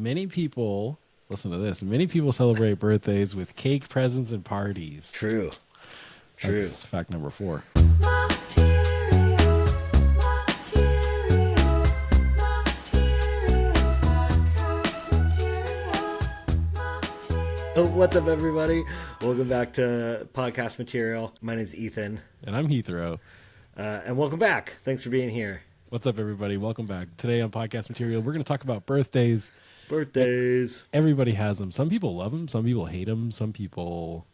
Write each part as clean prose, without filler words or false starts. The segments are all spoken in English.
many people, listen to this, many people celebrate birthdays with cake, presents, and parties. True. True. That's fact number 4. Material, material, podcast material. Oh, what's up, everybody? Welcome back to Podcast Material. My name's Ethan. And I'm Heathrow. And welcome back. Thanks for being here. What's up, everybody? Welcome back. Today on Podcast Material, we're going to talk about birthdays. Birthdays. Everybody has them. Some people love them. Some people hate them. Some people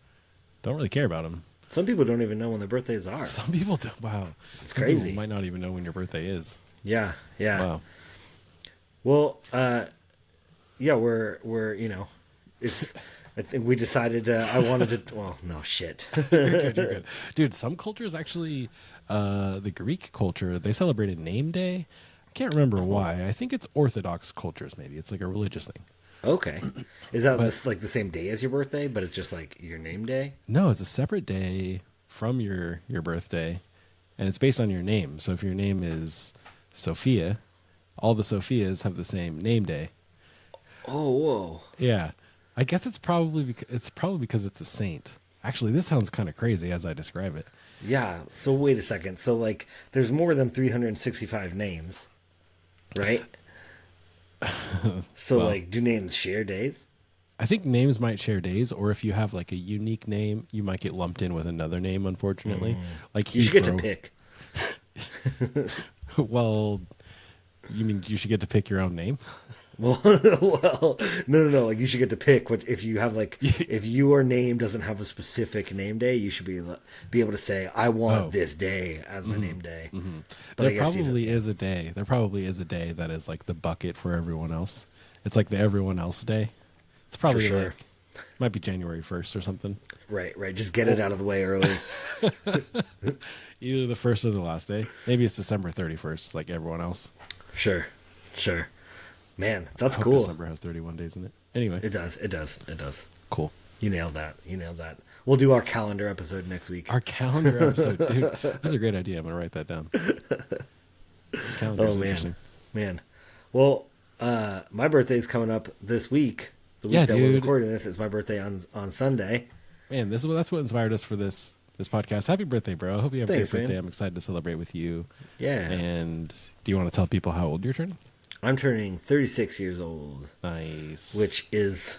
don't really care about them. Some people don't even know when their birthdays are. Some people do. Wow. It's Some crazy. people might not even know when your birthday is. Yeah, yeah. Wow. Well, yeah, we're it's. I think we decided. I wanted to. Well, no shit. You're good. Dude, some cultures actually, the Greek culture, they celebrated name day. I can't remember why. I think it's Orthodox cultures. Maybe it's like a religious thing. Okay, is that like the same day as your birthday, but it's just like your name day? No, it's a separate day from your birthday, and it's based on your name. So if your name is Sophia, all the Sophias have the same name day. Oh, whoa. Yeah, I guess it's probably because it's a saint. Actually, this sounds kind of crazy as I describe it. Yeah. So wait a second. So like, there's more than 365 names, right? So Well, like, do names share days? I think names might share days, or if you have like a unique name, you might get lumped in with another name, unfortunately. Like You should get to Heathrow. pick. Well, you mean you should get to pick your own name? Well, no. Like, you should get to pick what if you have like if your name doesn't have a specific name day, you should be able to say, "I want this day as my name day." But There probably is a day. There probably is a day that is like the bucket for everyone else. It's like the everyone else day. It's probably sure. like, might be January 1st or something. Right. Just get it out of the way early. Either the first or the last day. Maybe it's December 31st, like everyone else. Sure. Man, that's I hope cool. December has 31 days in it. Anyway, It does. cool. You nailed that. We'll do our calendar episode next week. Our calendar episode, dude. That's a great idea. I'm gonna write that down. Calendar is interesting. Man. Well, my birthday's coming up this week. The week Yeah, that we're dude. recording this, it's my birthday on Sunday. Man, that's what inspired us for this podcast. Happy birthday, bro! I hope you have Thanks, a great birthday. man. I'm excited to celebrate with you. Yeah. And do you want to tell people how old you're turning? I'm turning 36 years old, Nice. which is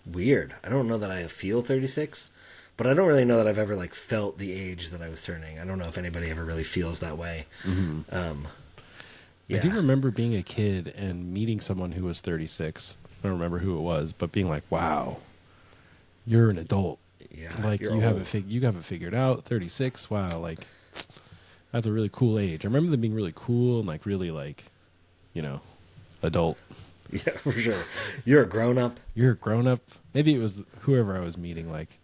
weird. I don't know that I feel 36, but I don't really know that I've ever like felt the age that I was turning. I don't know if anybody ever really feels that way. I Yeah. do remember being a kid and meeting someone who was 36. I don't remember who it was, but being like, "Wow, you're an adult. Yeah, Like you're you have old. it figured out. 36. Wow, like that's a really cool age." I remember them being really cool and like really like, adult. Yeah, for sure. You're a grown up. You're a grown up. Maybe it was whoever I was meeting. Like,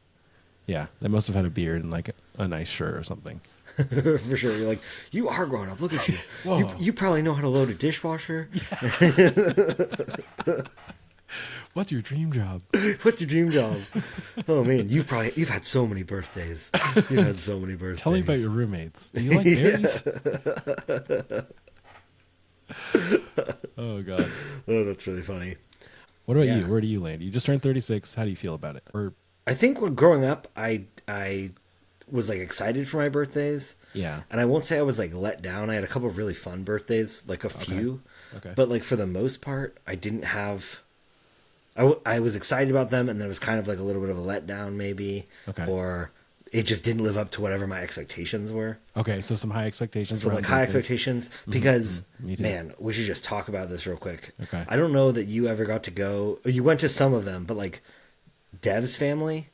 yeah, they must have had a beard and like a nice shirt or something. For sure. You're like, you are grown up. Look at you. Whoa. You probably know how to load a dishwasher. What's your dream job? What's your dream job? Oh man, you've had so many birthdays. You've had so many birthdays. Tell me about your roommates. Do you like berries? Oh god. Oh, that's really funny. What about Yeah. you? Where do you land? You just turned 36. How do you feel about it? Or I think when growing up, I was like excited for my birthdays, yeah. and I won't say I was like let down. I had a couple of really fun birthdays, like a few, Okay. but like for the most part, I didn't have. I was excited about them, and there was kind of like a little bit of a letdown, maybe, Okay. or it just didn't live up to whatever my expectations were. Okay, so some high expectations. So around like high birthdays. expectations, because Me too. man, we should just talk about this real quick. Okay. I don't know that you ever got to go. Or you went to some of them, but like Dev's family,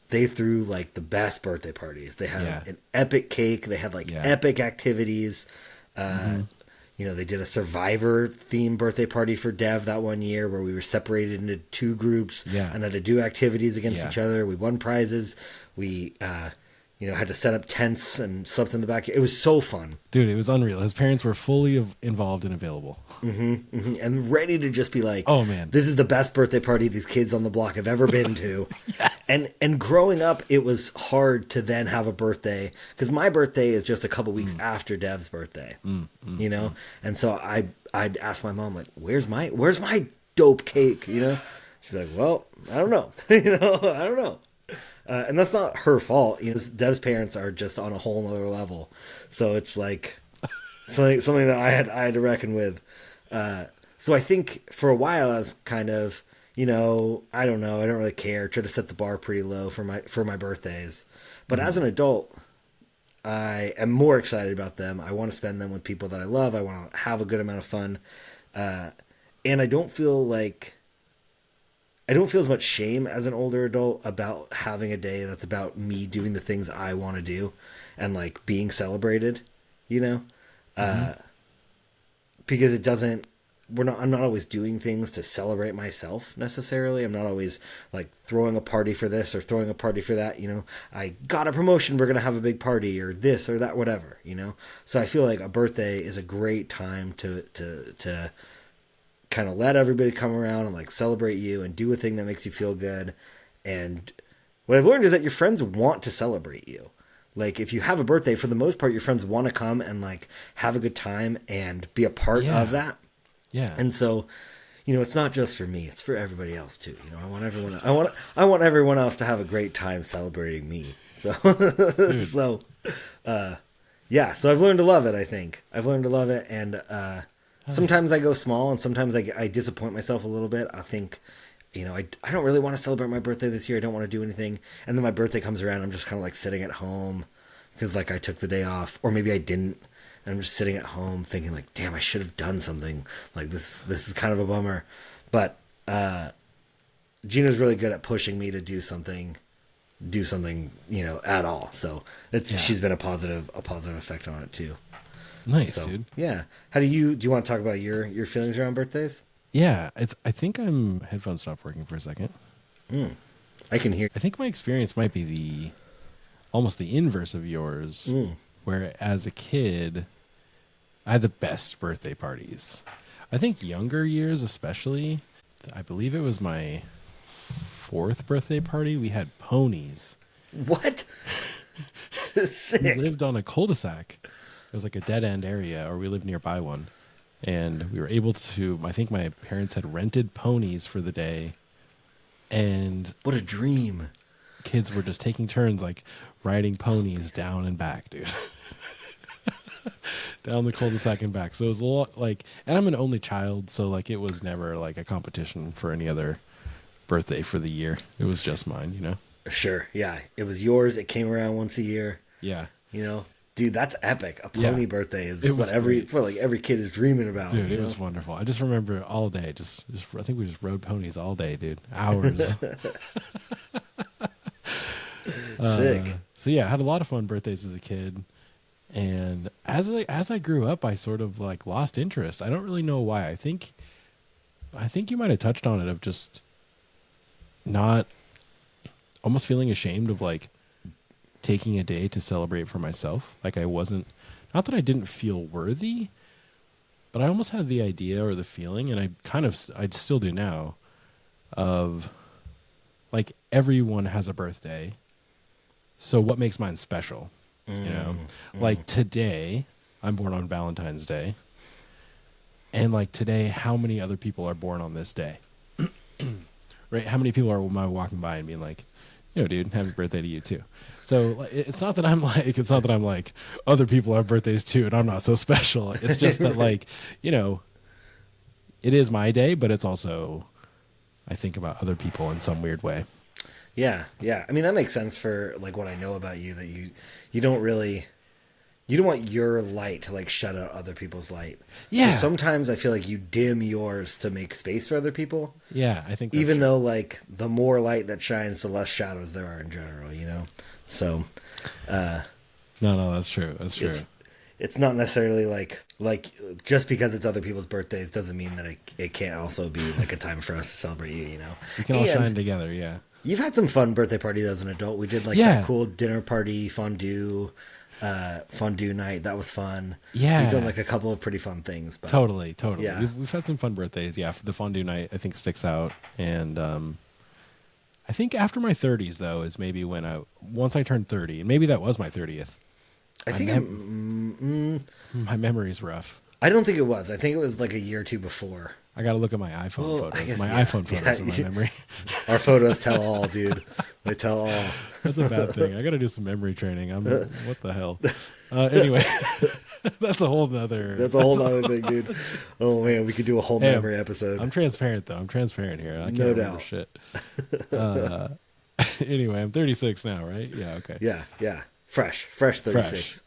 they threw like the best birthday parties. They had Yeah. an epic cake. They had like Yeah. epic activities. They did a Survivor themed birthday party for Dev that one year where we were separated into two groups Yeah. and had to do activities against Yeah. each other. We won prizes. We, had to set up tents and slept in the back. It was so fun. Dude, it was unreal. His parents were fully involved and available. And ready to just be like, Oh, man. this is the best birthday party these kids on the block have ever been to. And growing up, it was hard to then have a birthday, because my birthday is just a couple weeks after Dev's birthday, and so I'd ask my mom, like, where's my dope cake, you know? She'd be like, well, I don't know. I don't know. And that's not her fault. Dev's parents are just on a whole nother level. So it's like something that I had to reckon with. So I think for a while I was kind of, I don't know. I don't really care. Try to set the bar pretty low for my birthdays. But as an adult, I am more excited about them. I want to spend them with people that I love. I want to have a good amount of fun. And I don't feel as much shame as an older adult about having a day that's about me doing the things I want to do and like being celebrated, because I'm not always doing things to celebrate myself necessarily. I'm not always like throwing a party for this or throwing a party for that. I got a promotion. We're going to have a big party or this or that, whatever, So I feel like a birthday is a great time to kind of let everybody come around and like celebrate you and do a thing that makes you feel good. And what I've learned is that your friends want to celebrate you. Like if you have a birthday, for the most part, your friends want to come and like have a good time and be a part of that. Yeah. And so, it's not just for me, it's for everybody else too. I want everyone else to have a great time celebrating me. So, so I've learned to love it. I think I've learned to love it. And, sometimes I go small and sometimes I disappoint myself a little bit. I think, I don't really want to celebrate my birthday this year. I don't want to do anything. And then my birthday comes around. I'm just kind of like sitting at home because like I took the day off, or maybe I didn't. And I'm just sitting at home thinking like, damn, I should have done something. Like this is kind of a bummer. But Gina's really good at pushing me to do something, at all. So she's been a positive effect on it too. Nice, So, dude. Yeah. Do you want to talk about your feelings around birthdays? Yeah, I think headphones stopped working for a second. I can hear. I think my experience might be almost the inverse of yours, where as a kid, I had the best birthday parties. I think younger years, especially, I believe it was my 4th birthday party. We had ponies. What? Sick. We lived on a cul-de-sac. It was like a dead end area, or we lived nearby one. And we were able to, I think my parents had rented ponies for the day. And What a dream. kids were just taking turns, like riding ponies down and back, dude. Down the cul-de-sac and back. So it was a lot like, and I'm an only child, so like it was never like a competition for any other birthday for the year. It was just mine, Sure. Yeah. It was yours. It came around once a year. Yeah. Dude, that's epic. A pony birthday is It was it's what like every kid is dreaming about. Dude, it was wonderful. I just remember all day. Just I think we just rode ponies all day, dude. Hours. Sick. So yeah, I had a lot of fun birthdays as a kid, and as I grew up, I sort of like lost interest. I don't really know why. I think you might have touched on it, of just not almost feeling ashamed of like taking a day to celebrate for myself. Like I wasn't, not that I didn't feel worthy, but I almost had the idea or the feeling, and I still do now, of like everyone has a birthday. So what makes mine special? Like today, I'm born on Valentine's Day. And like today, how many other people are born on this day? Right? How many people are walking by and being like, dude, happy birthday to you too. So it's not that I'm like other people have birthdays too and I'm not so special. It's just that like, it is my day, but it's also, I think about other people in some weird way. Yeah. I mean, that makes sense for like what I know about you, that you don't want your light to like shut out other people's light. Yeah. So sometimes I feel like you dim yours to make space for other people. Yeah, I think that's even true. though like the more light that shines, the less shadows there are in general, So No, that's true. That's true. It's not necessarily like just because it's other people's birthdays doesn't mean that it can't also be like a time for us to celebrate you, We can all shine together, yeah. You've had some fun birthday parties as an adult. We did like that cool dinner party fondue night. That was fun. Yeah. We've done like a couple of pretty fun things. But Totally. Yeah. We've had some fun birthdays. Yeah, the fondue night I think sticks out, and I think after my 30s though is maybe when once I turned 30, and maybe that was my 30th. I think my memory's rough. I don't think it was. I think it was like a year or two before. I got to look at my iPhone Well, I photos. guess, My yeah. iPhone photos are my Yeah. memory. Our photos tell all, dude. They tell all. That's a bad thing. I got to do some memory training. What the hell? Anyway, that's a whole nother. That's a whole other thing, dude. Oh man, we could do a whole Hey, memory episode. I'm transparent though. I'm transparent here. I can't No remember doubt. shit. Anyway, I'm 36 now, right? Yeah. Okay. Yeah, yeah. Fresh 36.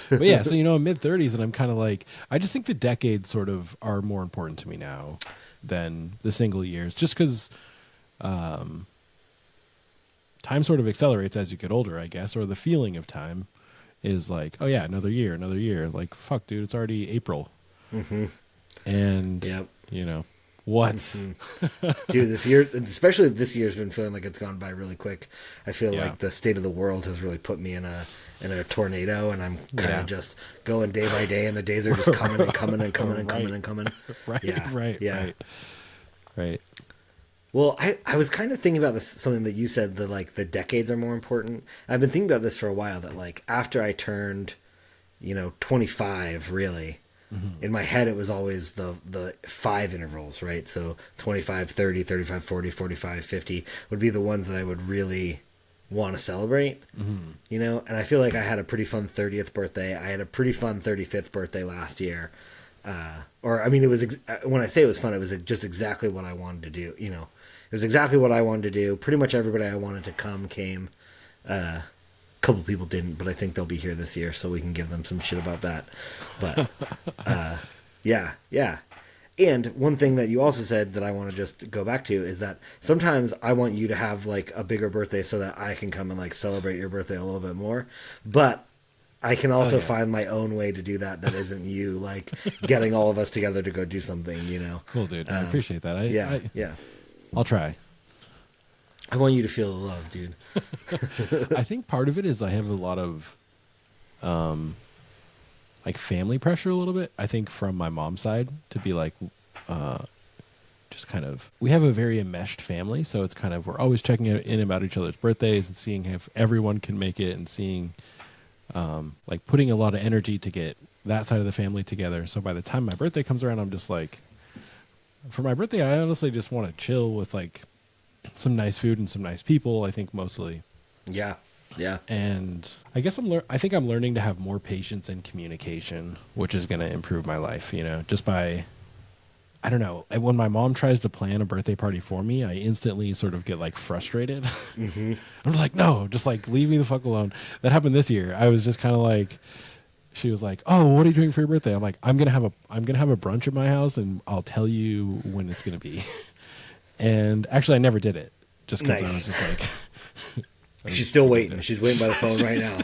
But yeah, so I'm mid 30s, and I'm kind of like, I just think the decades sort of are more important to me now than the single years, just because time sort of accelerates as you get older, I guess, or the feeling of time is like, oh yeah, another year. Like, fuck, dude, it's already April. Mm-hmm. And Yep. what? Dude, this year, especially this year's been feeling like it's gone by really quick. I feel Yeah. like the state of the world has really put me in a tornado, and I'm kind Yeah. of just going day by day, and the days are just coming and coming and coming and Right. coming and coming. Right, Yeah, yeah. right. Well, I was kind of thinking about this, something that you said, that like the decades are more important. I've been thinking about this for a while, that like after I turned, 25, really, in my head it was always the 5 intervals, right? So 25, 30, 35, 40, 45, 50 would be the ones that I would really want to celebrate, and I feel like I had a pretty fun 30th birthday. I had a pretty fun 35th birthday last year. It was, when I say it was fun, it was just exactly what I wanted to do. It was exactly what I wanted to do. Pretty much everybody I wanted to come came. A couple people didn't, but I think they'll be here this year, so we can give them some shit about that. But yeah. And one thing that you also said that I want to just go back to is that sometimes I want you to have like a bigger birthday so that I can come and like celebrate your birthday a little bit more. But I can also find my own way to do that isn't you like getting all of us together to go do something, Cool, dude. I appreciate that. Yeah. I'll try. I want you to feel the love, dude. I think part of it is I have a lot of like family pressure a little bit. I think from my mom's side to be like just kind of, we have a very enmeshed family, so it's kind of, we're always checking in about each other's birthdays and seeing if everyone can make it, and seeing like putting a lot of energy to get that side of the family together. So by the time my birthday comes around, I'm just like, for my birthday, I honestly just want to chill with like some nice food and some nice people, I think mostly. Yeah. And I guess I think I'm learning to have more patience and communication, which is going to improve my life, just by, I don't know, when my mom tries to plan a birthday party for me, I instantly sort of get like frustrated. Mm-hmm. I'm just like, no, just like leave me the fuck alone. That happened this year. I was just kind of like, she was like, oh, what are you doing for your birthday? I'm like, I'm going to have a brunch at my house, and I'll tell you when it's going to be. And actually I never did it, just because I was just like, She's still waiting. She's waiting by the phone right now.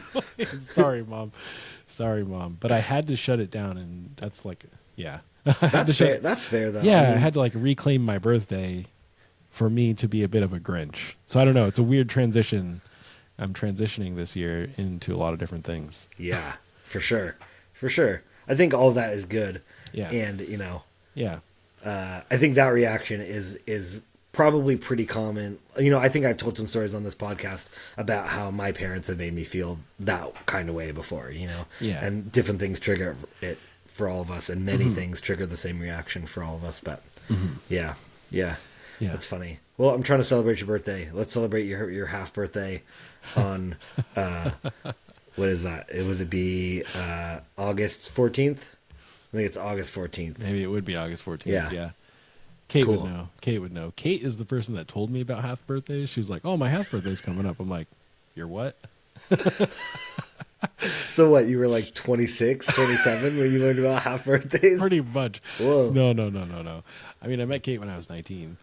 Sorry, mom. But I had to shut it down, and that's like, yeah. That's fair. That's fair, though. Yeah, I had to like reclaim my birthday for me to be a bit of a Grinch. So I don't know. It's a weird transition. I'm transitioning this year into a lot of different things. Yeah, for sure. I think all of that is good. Yeah. And, Yeah. I think that reaction is probably pretty common. I think I've told some stories on this podcast about how my parents have made me feel that kind of way before, Yeah. and different things trigger it for all of us, and many things trigger the same reaction for all of us. But yeah, that's funny. Well, I'm trying to celebrate your birthday. Let's celebrate your half birthday on what is that? Would it be August 14th? I think it's August 14th. Maybe it would be August 14th. Yeah. Kate Cool. would know. Kate is the person that told me about half birthdays. She was like, oh, my half birthday's coming up. I'm like, you're what? So what, you were like 26, 27 when you learned about half birthdays? Pretty much. Whoa. No. I mean, I met Kate when I was 19.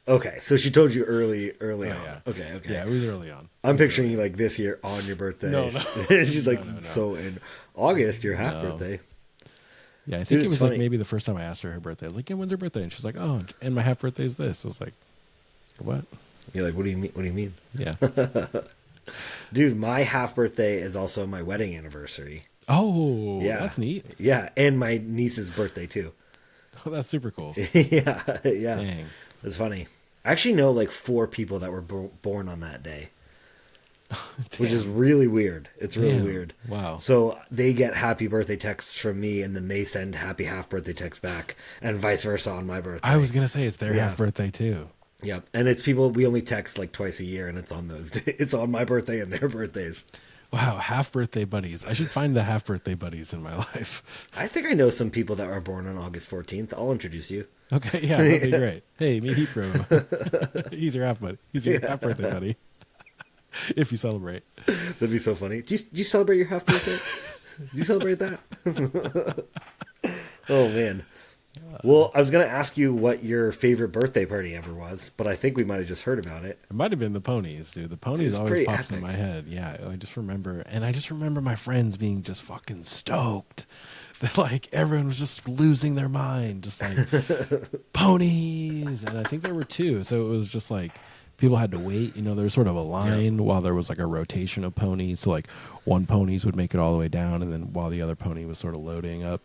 Okay, so she told you early Oh, on. yeah. Okay. Yeah, it was early on. I'm picturing you like this year on your birthday. No. She's like, No. so in August, your half No. birthday. Yeah, I think Dude, it it's was funny. like maybe the first time I asked her birthday. I was like, yeah, when's her birthday? And she's like, oh, and my half birthday is this. I was like, what? You're like, what do you mean? What do you mean? Yeah. Dude, my half birthday is also my wedding anniversary. Oh, Yeah. that's neat. Yeah, and my niece's birthday too. Oh, that's super cool. yeah. Dang. It's funny. I actually know like 4 people that were born on that day. which is really weird. It's really Damn. weird. Wow. So they get happy birthday texts from me, and then they send happy half birthday texts back, and vice versa on my birthday. I was gonna say it's their Yeah. half birthday too. Yep. And it's people we only text like twice a year, and it's on those days. It's on my birthday and their birthdays. Wow, half birthday buddies. I should find the half birthday buddies in my life. I think I know some people that were born on August 14th. I'll introduce you. Okay, yeah, that'd be great. Hey, meet Heathrow. He's your half buddy. He's your half birthday buddy. If you celebrate. That'd be so funny. Do you celebrate your half birthday? Do you celebrate that? Oh man. Well, I was gonna ask you what your favorite birthday party ever was, but I think we might have just heard about it. It might have been the ponies, dude. The ponies It's always pretty pops in epic. my head. Yeah, I just remember my friends being just fucking stoked. That like everyone was just losing their mind, just like ponies. And I think there were two, so it was just like people had to wait. There was sort of a line while there was like a rotation of ponies. So like one ponies would make it all the way down, and then while the other pony was sort of loading up.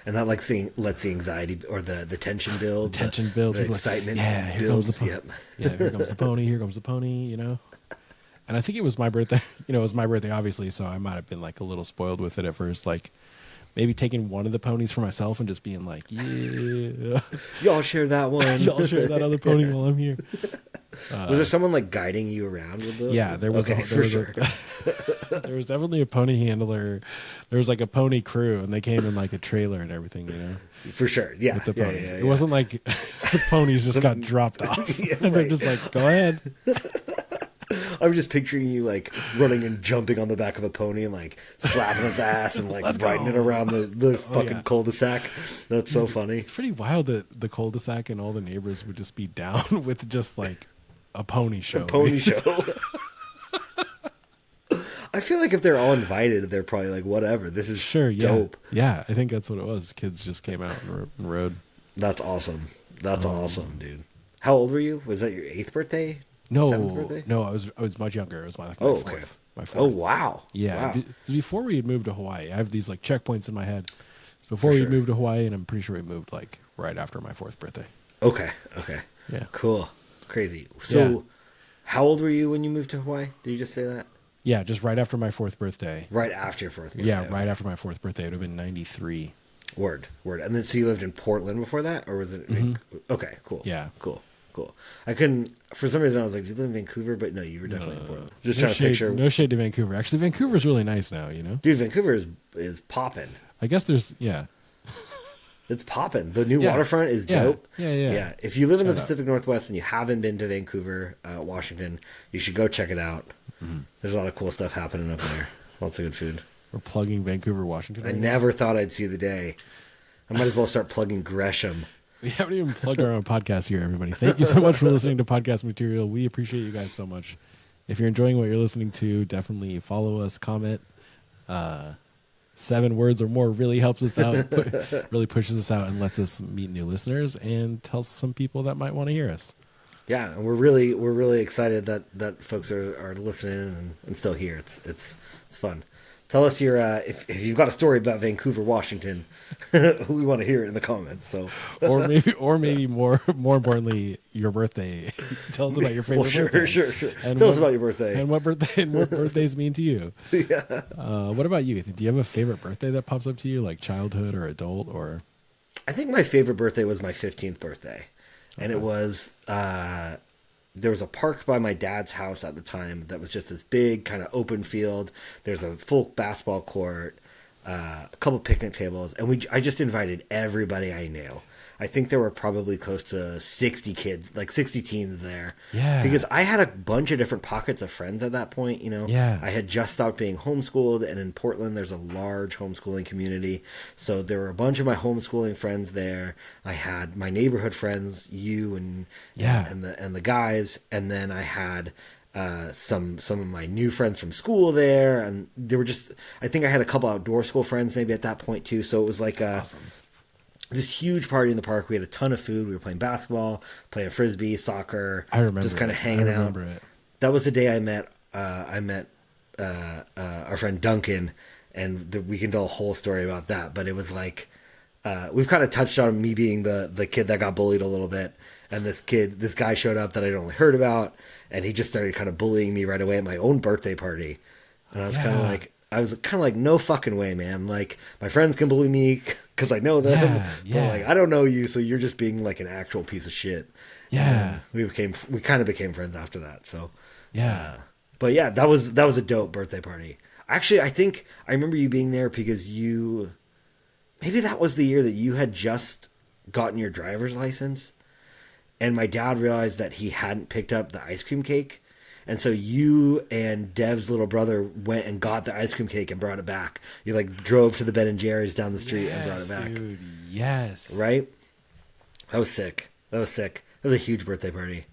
And that lets the anxiety or the tension build. Tension builds. The People are like, excitement yeah, here builds. comes the pony. Yep. Yeah, here comes the pony. Here comes the pony. And I think it was my birthday. It was my birthday, obviously, so I might have been like a little spoiled with it at first. Like maybe taking one of the ponies for myself and just being like, yeah, Y'all share that one. y'all share that other pony while I'm here. Was there someone like guiding you around with those? Yeah, there was. Okay, for sure. There was definitely a pony handler. There was like a pony crew, and they came in like a trailer and everything. For sure. Yeah. With the yeah, ponies. yeah, It wasn't like the ponies just got dropped off. And they're right. just like, go ahead. I'm just picturing you like running and jumping on the back of a pony and like slapping its ass and like Let's riding it go. around the fucking yeah. cul-de-sac. That's so funny. It's pretty wild that the cul-de-sac and all the neighbors would just be down with just like a pony show. Pony basically. show. I feel like if they're all invited, they're probably like, whatever. This is Sure, yeah. dope. Yeah, I think that's what it was. Kids just came out and rode. That's awesome. That's awesome, dude. How old were you? Was that your 8th birthday? 7th birthday? No, I was much younger. It was my Oh, fourth. okay. My Oh, fourth. wow. Yeah, Wow. it was before we had moved to Hawaii. I have these like checkpoints in my head. It's before For we sure. moved to Hawaii, and I'm pretty sure we moved like right after my 4th birthday. Okay. Okay. Yeah. Cool. Crazy. So, how old were you when you moved to Hawaii? Did you just say that? Yeah, just right after my 4th birthday. Right after your 4th birthday. Yeah, okay. right after my 4th birthday. It would have been 93. Word. And then, so you lived in Portland before that? Or was it? Okay, cool. Mm-hmm. Yeah. Cool. I couldn't, for some reason, I was like, do you live in Vancouver? But no, you were definitely in Portland. Just trying to picture. No shade to Vancouver. Actually, Vancouver's really nice now, Dude, Vancouver is popping. I guess there's, yeah. It's popping. The new Yeah. waterfront is Yeah. dope. Yeah. If you live in the Shout out. Pacific Northwest and you haven't been to Vancouver, Washington, you should go check it out. Mm-hmm. There's a lot of cool stuff happening up there. Lots of good food. We're plugging Vancouver, Washington. I right now. never thought I'd see the day. I might as well start plugging Gresham. We haven't even plugged our own podcast here, everybody. Thank you so much for listening to podcast material. We appreciate you guys so much. If you're enjoying what you're listening to, definitely follow us, comment. 7 words or more really helps us out, really pushes us out and lets us meet new listeners and tells some people that might want to hear us. Yeah, and we're really excited that folks are listening and still here. It's fun. Tell us your if you've got a story about Vancouver, Washington, we want to hear it in the comments. So, or maybe more importantly, your birthday. Tell us about your favorite well, birthday. sure. And Tell us about your birthday. and what birthdays mean to you. Yeah. What about you, Ethan? Do you have a favorite birthday that pops up to you, like childhood or adult or? I think my favorite birthday was my 15th birthday, and it was there was a park by my dad's house at the time that was just this big kind of open field. There's a full basketball court, a couple picnic tables, and I just invited everybody I knew. I think there were probably close to 60 kids, like 60 teens there. Yeah. Because I had a bunch of different pockets of friends at that point, Yeah. I had just stopped being homeschooled, and in Portland there's a large homeschooling community. So there were a bunch of my homeschooling friends there. I had my neighborhood friends, you and the guys, and then I had some of my new friends from school there, and they were just, I think I had a couple outdoor school friends maybe at that point too. So it was like Awesome. this huge party in the park. We had a ton of food. We were playing basketball, playing frisbee, soccer. I remember just kind of it. hanging I out. remember it. That was the day I met our friend Duncan, and we can tell a whole story about that. But it was like we've kind of touched on me being the kid that got bullied a little bit, And this guy showed up that I'd only heard about, and he just started kind of bullying me right away at my own birthday party. And I was kind of like, no fucking way, man. Like, my friends can bully me because I know them. Yeah. But like, I don't know you, so you're just being like an actual piece of shit. Yeah. And we kind of became friends after that. So Yeah. but yeah, that was a dope birthday party. Actually, I think I remember you being there because maybe that was the year that you had just gotten your driver's license, and my dad realized that he hadn't picked up the ice cream cake. And so you and Dev's little brother went and got the ice cream cake and brought it back. You like drove to the Ben and Jerry's down the street and brought it back. Dude, yes. Right? That was sick. That was a huge birthday party.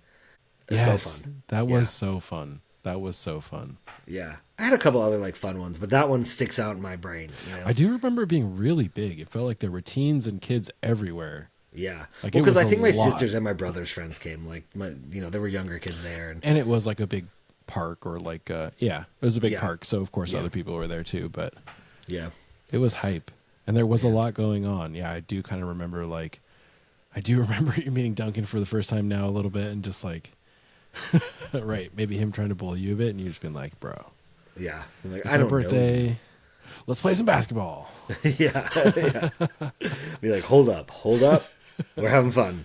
It was so fun. That was so fun. That was so fun. Yeah. I had a couple other like fun ones, but that one sticks out in my brain. You know? I do remember it being really big. It felt like there were teens and kids everywhere. Yeah. Like, well, it because was I think a my lot. sisters and my brother's friends came. Like, there were younger kids there. And it was like a big park, or like, it was a big Yeah. park. So, of course, Yeah. other people were there too. But Yeah. it was hype. And there was a lot going on. Yeah, I do kind of remember, like, you meeting Duncan for the first time now a little bit, and just like, right, maybe him trying to bully you a bit, and you just been like, bro, Yeah. Like, it's I my don't birthday. Let's play some basketball. know. Yeah. Yeah. Be like, hold up. We're having fun.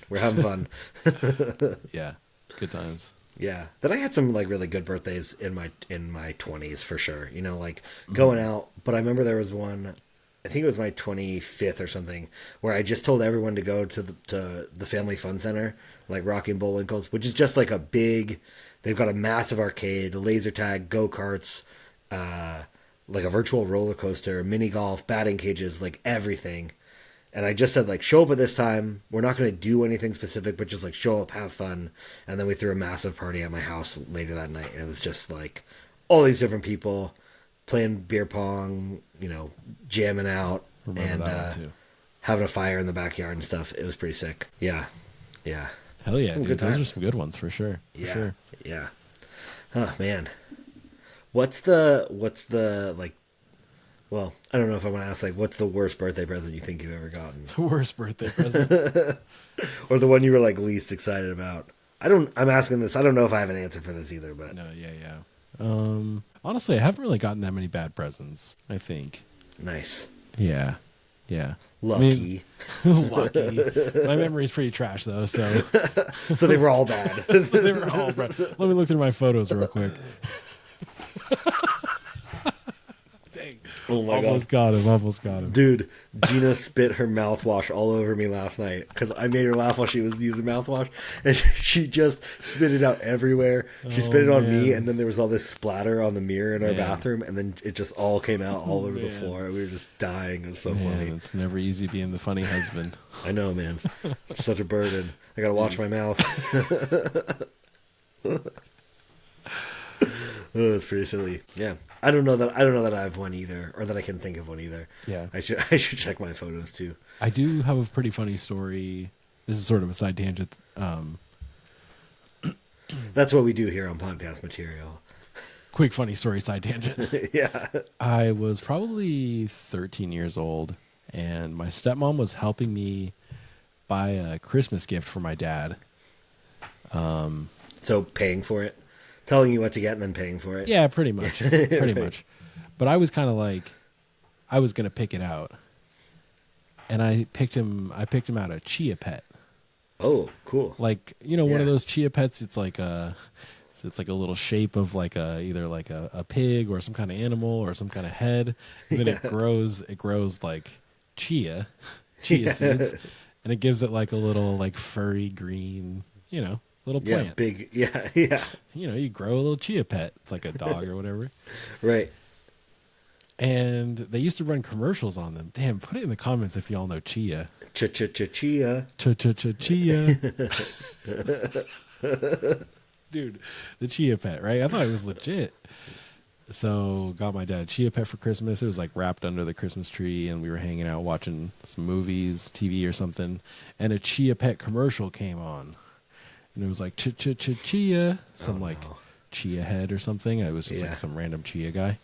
Yeah, good times. Yeah. Then I had some like really good birthdays in my 20s for sure. You know, like going out. But I remember there was one, I think it was my 25th or something, where I just told everyone to go to the Family Fun Center, like Rocky and Bullwinkle's, which is just like a big. They've got a massive arcade, a laser tag, go karts, like a virtual roller coaster, mini golf, batting cages, like everything. And I just said, like, show up at this time. We're not going to do anything specific, but just, like, show up, have fun. And then we threw a massive party at my house later that night. And it was just, like, all these different people playing beer pong, you know, jamming out. Remember and that one too. having a fire in the backyard and stuff. It was pretty sick. Yeah. Yeah. Hell yeah, Some dude. good Those are times. some good ones for sure. For Yeah. sure. Yeah. Oh, man. What's the, like, well, I don't know if I want to ask, like, what's the worst birthday present you think you've ever gotten? The worst birthday present. Or the one you were, like, least excited about? I'm asking this. I don't know if I have an answer for this either, but. No, yeah. Honestly, I haven't really gotten that many bad presents, I think. Nice. Yeah. Lucky. Lucky. My memory's pretty trash, though, so. So they were all bad. They were all bad. Let me look through my photos real quick. Dang. Oh my Almost God. got him. Dude, Gina spit her mouthwash all over me last night because I made her laugh while she was using mouthwash, and she just spit it out everywhere. She spit it on me, man. and then there was all this splatter on the mirror in our Man. bathroom, and then it just all came out all over the Man. floor. We were just dying. It was so Man, funny. it's never easy being the funny husband. I know, man. It's such a burden. I gotta watch my mouth. Oh, that's pretty silly. Yeah, I don't know that I have one either, or that I can think of one either. Yeah. I should check my photos too. I do have a pretty funny story. This is sort of a side tangent. That's what we do here on podcast material. Quick funny story side tangent. Yeah. I was probably 13 years old, and my stepmom was helping me buy a Christmas gift for my dad. So paying for it, telling you what to get, and then paying for it. Yeah, pretty much. Pretty much. But I was kind of like, I was going to pick it out. And I picked him out a chia pet. Oh, cool. Like, you know, one of Yeah. those chia pets, it's like a little shape of like either like a pig or some kind of animal or some kind of head. And then it grows like chia seeds, and it gives it like a little like furry green, you know, little Yeah, plant. big. Yeah, yeah. You know, you grow a little chia pet. It's like a dog or whatever. Right. And they used to run commercials on them. Damn, put it in the comments if y'all know chia. Chia. Chia. Dude, the chia pet, right? I thought it was legit. So got my dad a chia pet for Christmas. It was like wrapped under the Christmas tree, and we were hanging out watching some movies, TV or something, and a chia pet commercial came on. And it was like chia, some like chia head or something. It was just like some random chia guy.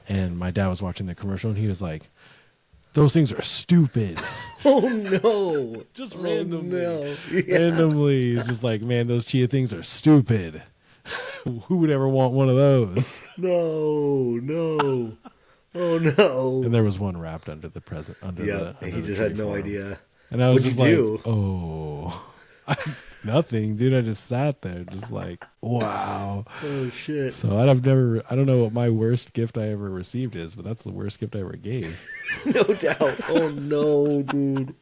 And my dad was watching the commercial, and he was like, those things are stupid. Oh no! Just Oh, randomly. no. Yeah. Randomly, he's just like, man, those chia things are stupid. Who would ever want one of those? No. Oh no! And there was one wrapped under the present under Yeah, the under he the just tree had no for him. idea. And I was What'd just you like, do? oh, nothing, dude. I just sat there, just like, wow. Oh shit! So I don't know what my worst gift I ever received is, but that's the worst gift I ever gave. No doubt. Oh no, dude.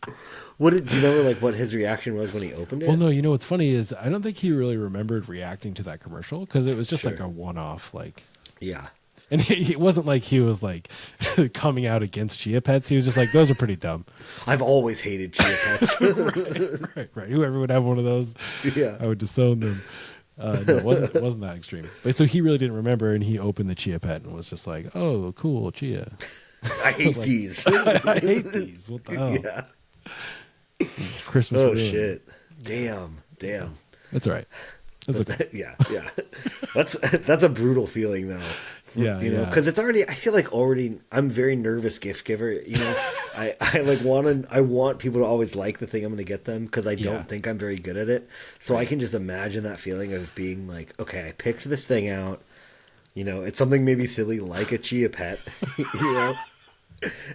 Do you remember like what his reaction was when he opened it? Well, no, you know what's funny is I don't think he really remembered reacting to that commercial because it was just like Sure. a one-off, like. Yeah. And it wasn't like he was like coming out against chia pets. He was just like, those are pretty dumb. I've always hated chia pets. Right. Whoever would have one of those, Yeah. I would disown them. No, it wasn't that extreme. But so he really didn't remember, and he opened the chia pet and was just like, "Oh, cool, chia." I hate these. I hate these. What the hell? Yeah. Christmas. Oh ruin. shit. Damn. That's all right. That's okay. Yeah. That's a brutal feeling though. Yeah, You know, yeah. because it's already. I feel like already. I'm a very nervous gift giver. You know, I like I want people to always like the thing I'm going to get them because I Yeah. don't think I'm very good at it. So I can just imagine that feeling of being like, okay, I picked this thing out. You know, it's something maybe silly like a chia pet. You know,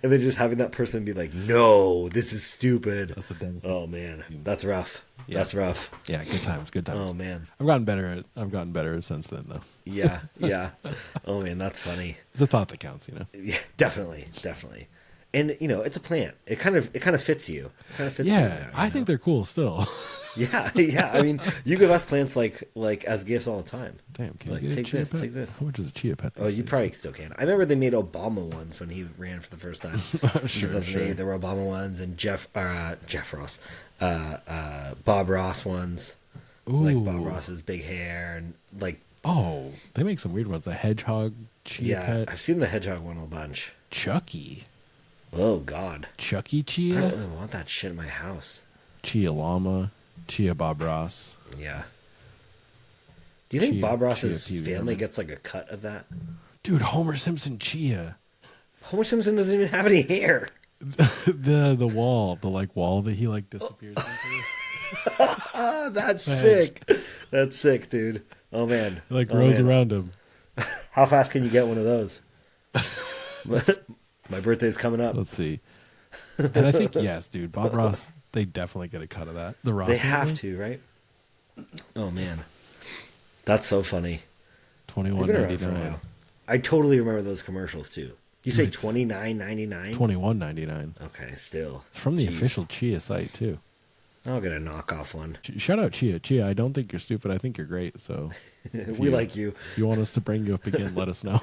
and then just having that person be like, no, this is stupid. That's the dumbest. Oh man, that's rough. Yeah. That's rough. Yeah, good times. Good times. Oh man. I've gotten better since then, though. Yeah. Oh man, that's funny. It's a thought that counts, you know. Yeah, definitely. And you know, it's a plant. It kind of fits you. It kind of fits you. Yeah, There, I think they're cool still. Yeah. I mean, you give us plants like as gifts all the time. Damn, can Like, you get take a chia this, pet? take this. How much is a chia pet? Oh, these you days? probably still can. I remember they made Obama ones when he ran for the first time. In Sure. 2008, there were Obama ones and Jeff Ross, Bob Ross ones. Like Bob Ooh. Ross's big hair and like Oh, they make some weird ones. The hedgehog chia yeah, pet, I've seen the hedgehog one a bunch. Chucky, Oh God, Chucky I don't chia, really want that shit in my house. chia llama, chia Bob Ross. Yeah. Do you think Chia- Bob Ross's chia pea family women. gets like a cut of that? Dude, Homer Simpson chia. Homer Simpson doesn't even have any hair. The wall that he like disappears into. Ah, that's Thanks. sick. That's sick, dude. Oh man. It like Oh, grows man. around him. How fast can you get one of those? My birthday's coming up. Let's see. And I think yes, dude. Bob Ross, they definitely get a cut of that. The Ross. They have family? to, right? Oh man. That's so funny. They've been around for a $21.99. while. I totally remember those commercials too. You say $29.99? $21.99. Okay, still. It's from the Jeez. official Chia site too. I'll get a knockoff one. Shout out Chia. Chia, I don't think you're stupid. I think you're great. So We like you. if you want us to bring you up again, let us know.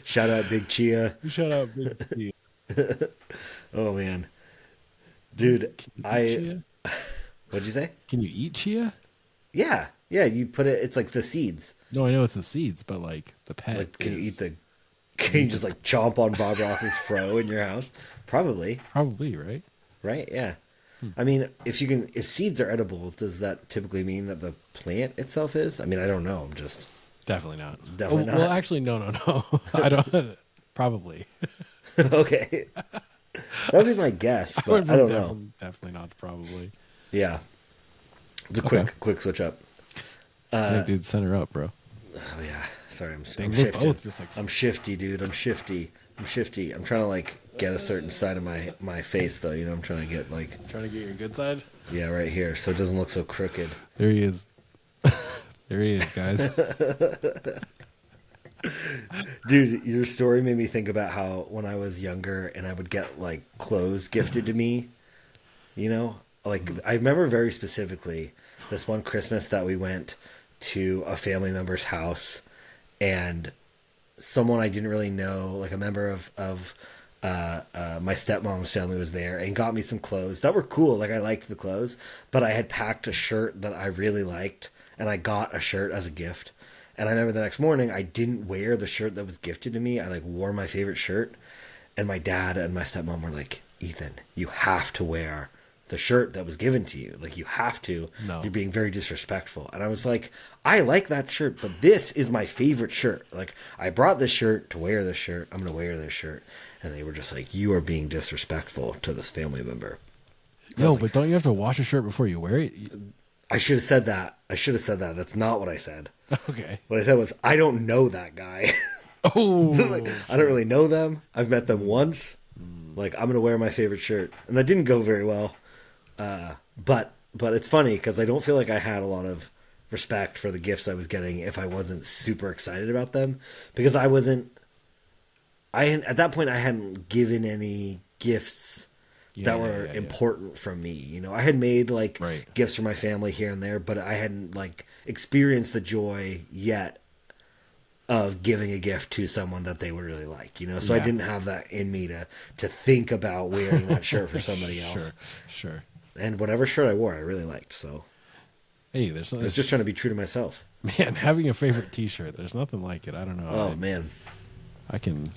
Shout out Big Chia. Shout out Big Chia. Oh man. Dude, Chia? what'd you say? Can you eat chia? Yeah. Yeah, you put it it's like the seeds. No, I know it's the seeds, but like the pet. Like can you is- eat can you just like chomp on Bob Ross's fro in your house? Probably, Probably, right? right? Yeah. I mean, if seeds are edible, does that typically mean that the plant itself is? I mean, I don't know. I'm just Definitely not. Definitely Well, not. actually, no. I don't. Probably. okay. That would be my guess, but went I from don't know. Definitely not. Probably. Yeah. It's a Okay. quick switch up. Dang, dude, send her up, bro. Oh yeah. Sorry, I'm Dang, we're shifting. both just like. I'm shifty, dude. I'm shifty. I'm trying to like get a certain side of my face though. You know, I'm trying to get like Trying to get your good side. yeah, right here, so it doesn't look so crooked. There he is. There he is, guys. Dude, your story made me think about how when I was younger and I would get like clothes gifted to me. You know, like I remember very specifically this one Christmas that we went to a family member's house and someone I didn't really know, like a member of my stepmom's family was there and got me some clothes that were cool. Like I liked the clothes, but I had packed a shirt that I really liked and I got a shirt as a gift. And I remember the next morning I didn't wear the shirt that was gifted to me. I like wore my favorite shirt and my dad and my stepmom were like, Ethan, you have to wear the shirt that was given to you. Like you have to. No. You're being very disrespectful. And I was like, I like that shirt, but this is my favorite shirt. Like I brought this shirt to wear this shirt. I'm going to wear this shirt. and they were just like, "You are being disrespectful to this family member." Yo, but don't you have to wash a shirt before you wear it? I should have said that. That's not what I said. Okay. What I said was, I don't know that guy. Oh, Like, I don't really know them. I've met them once. Like, I'm gonna wear my favorite shirt, and that didn't go very well. But it's funny because I don't feel like I had a lot of respect for the gifts I was getting if I wasn't super excited about them, because I wasn't. At that point I hadn't given any gifts that were important from me. You know, I had made like Right. gifts for my family here and there, but I hadn't like experienced the joy yet of giving a gift to someone that they would really like, you know? So I Yeah. didn't have that in me to think about wearing that shirt for somebody else. Sure. And whatever shirt I wore, I really liked. So Hey, there's I was just trying to be true to myself. man, having a favorite T-shirt. There's nothing like it. I don't know. Oh, man. I can.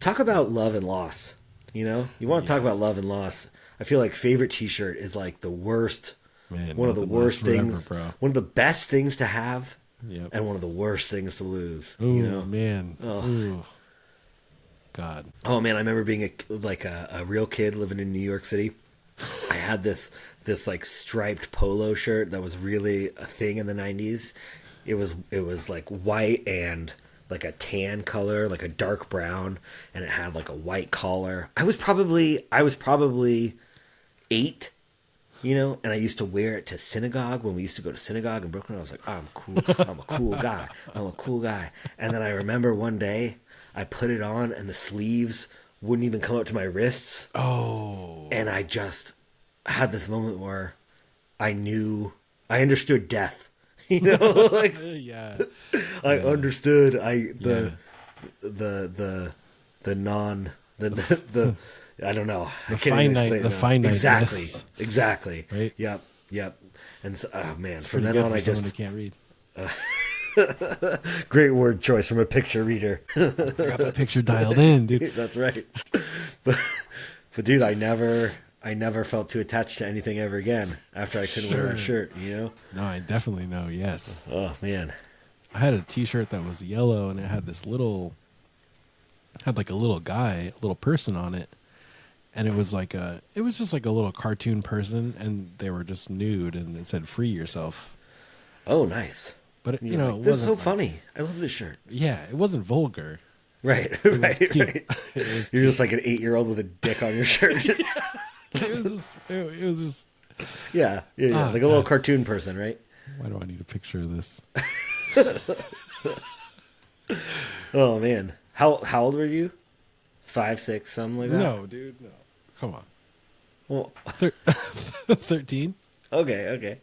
Talk about love and loss. You know? You want to talk Yes. about love and loss. I feel like favorite t-shirt is like the worst, Man, one of the nothing worst lasts forever, things, bro. one of the best things to have, Yep. and one of the worst things to lose. Ooh, You know? man. Oh. Ooh. God. Oh man, I remember being a real kid living in New York City. I had this like striped polo shirt that was really a thing in the 90s. It was like white and like a tan color, like a dark brown, and it had like a white collar. I was probably 8, you know, and I used to wear it to synagogue when we used to go to synagogue in Brooklyn. I was like, oh, I'm cool. I'm a cool guy. I'm a cool guy. And then I remember one day I put it on and the sleeves wouldn't even come up to my wrists. Oh. And I just had this moment where I understood death. You know, like Yeah. I understood the I don't know. I can't even explain it now. finiteness. Exactly. Right? Yep. And so, oh man, from Pretty then good on for I someone just who can't read. great word choice from a picture reader. Got that picture dialed in, dude. That's right. But dude, I never felt too attached to anything ever again after I couldn't wear that Sure. shirt, you know? No, I definitely know. Yes. Oh man. I had a T-shirt that was yellow, and it had like a little guy, a little person on it, and it was just like a little cartoon person, and they were just nude, and it said "Free yourself." Oh, nice. But it, You're you know, like, it this is so wasn't like- funny. I love this shirt. Yeah, it wasn't vulgar. Right, It was right, cute. right. It was You're just like an 8-year-old with a dick on your shirt. It was just. yeah, Ah, like a little cartoon person, right? Why do I need a picture of this? Oh man, how old were you? 5, 6, something like that. No, dude, no. Come on. Well, 13. okay.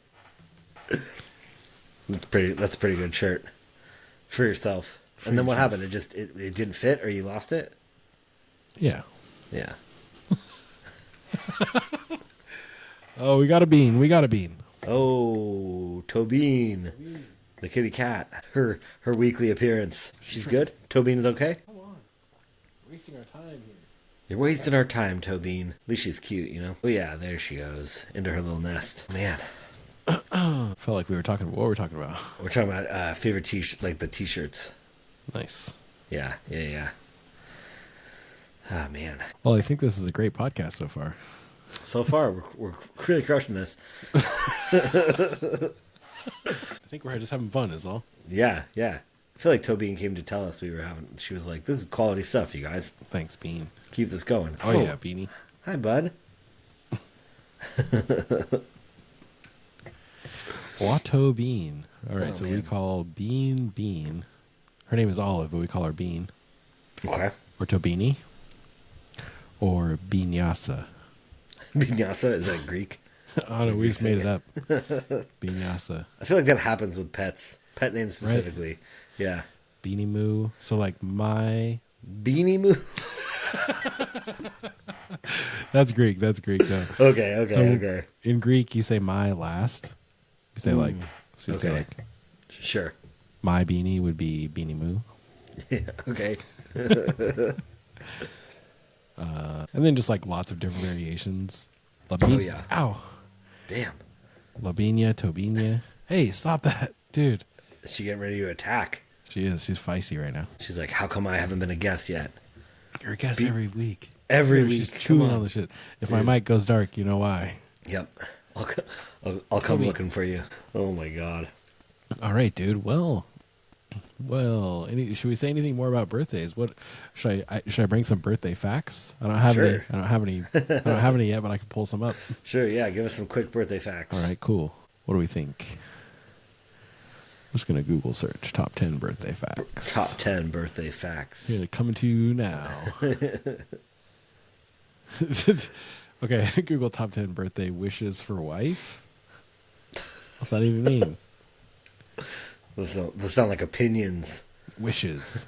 That's a pretty good shirt for yourself. And then what happened? It didn't fit, or you lost it? Yeah. Yeah. Oh, we got a bean. Oh, Tobine, the kitty cat. Her weekly appearance. She's good. Tobine's okay. Come on. Wasting our time here. You're wasting our time, Tobine. At least she's cute, you know. Oh yeah, there she goes into her little nest. Man, Felt like we were talking. What were we talking about? we're talking about favorite t-shirt, like the t-shirts. Nice. Yeah. Ah man. Well, I think this is a great podcast so far. So far, we're really crushing this. I think we're just having fun, is all. Yeah. I feel like Tobine came to tell us she was like, this is quality stuff, you guys. Thanks, Bean. Keep this going. Oh, yeah, Beanie. Hi, bud. Watto Bean. All right, Oh, so man. we call Bean. Her name is Olive, but we call her Bean. Okay. Or Tobini. Or Binyasa. Vinyasa, is that Greek? Oh, no, we just made it up. Binyasa. I feel like that happens with pets. Pet names specifically. Yeah. Beanie Moo. So, like, my... Beanie Moo? That's Greek, no. Okay. In Greek, you say my last. You say, like... So you say, Okay. like, Sure. my beanie would be Beanie Moo. Yeah, okay. And then just, like, lots of different variations. Oh, yeah. Ow. Damn. Labinia, Tobinia. Hey, stop that, dude. Is she getting ready to attack? She is. She's feisty right now. She's like, how come I haven't been a guest yet? You're a guest every week. Every You're week. just chewing Come on. on the shit. If Dude. my mic goes dark, you know why. Yep. I'll come Toby. looking for you. Oh my god. All right, dude. Well. Should we say anything more about birthdays? What should I bring some birthday facts? I don't have any. Sure. I don't have any. I don't have any yet, but I can pull some up. Sure, yeah, give us some quick birthday facts. All right, cool. What do we think? I'm just gonna Google search top 10 birthday facts. Top 10 birthday facts. Here, coming to you now. Okay, Google top 10 birthday wishes for wife. What's that even mean? Those sound like opinions. Wishes.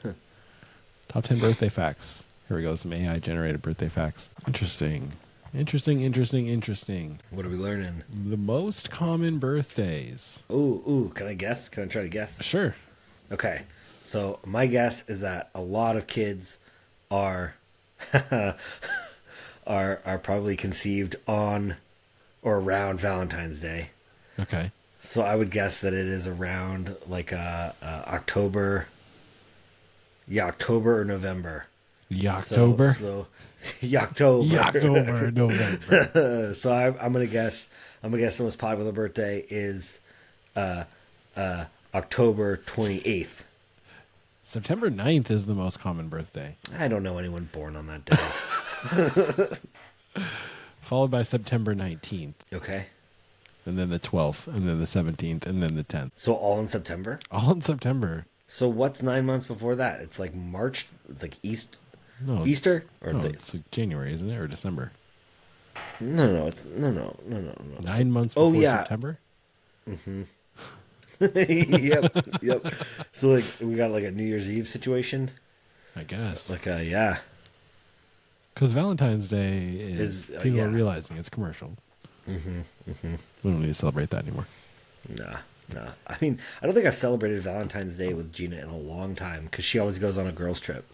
Top 10 birthday facts. Here we go. Some AI generated birthday facts. Interesting. Interesting. What are we learning? The most common birthdays. Ooh, can I guess? Can I try to guess? Sure. Okay. So my guess is that a lot of kids are are probably conceived on or around Valentine's Day. Okay. So I would guess that it is around like October. Yeah, October or November. Yoctober. So Yoctober. Yoctober, November. So I'm gonna guess. The most popular birthday is October 28th. September 9th is the most common birthday. I don't know anyone born on that day. Followed by September 19th. Okay. And then the 12th. And then the 17th. And then the 10th. So all in September? All in September. So what's 9 months before that? It's like March. It's like No, Easter or no, it's like January, isn't it? Or December? no. 9 months Oh, before yeah. September? Yep. So like we got like a New Year's Eve situation. I guess. Like yeah. Because Valentine's Day is people yeah. are realizing it's commercial. We don't need to celebrate that anymore. Nah. I mean, I don't think I've celebrated Valentine's Day with Gina in a long time because she always goes on a girls' trip.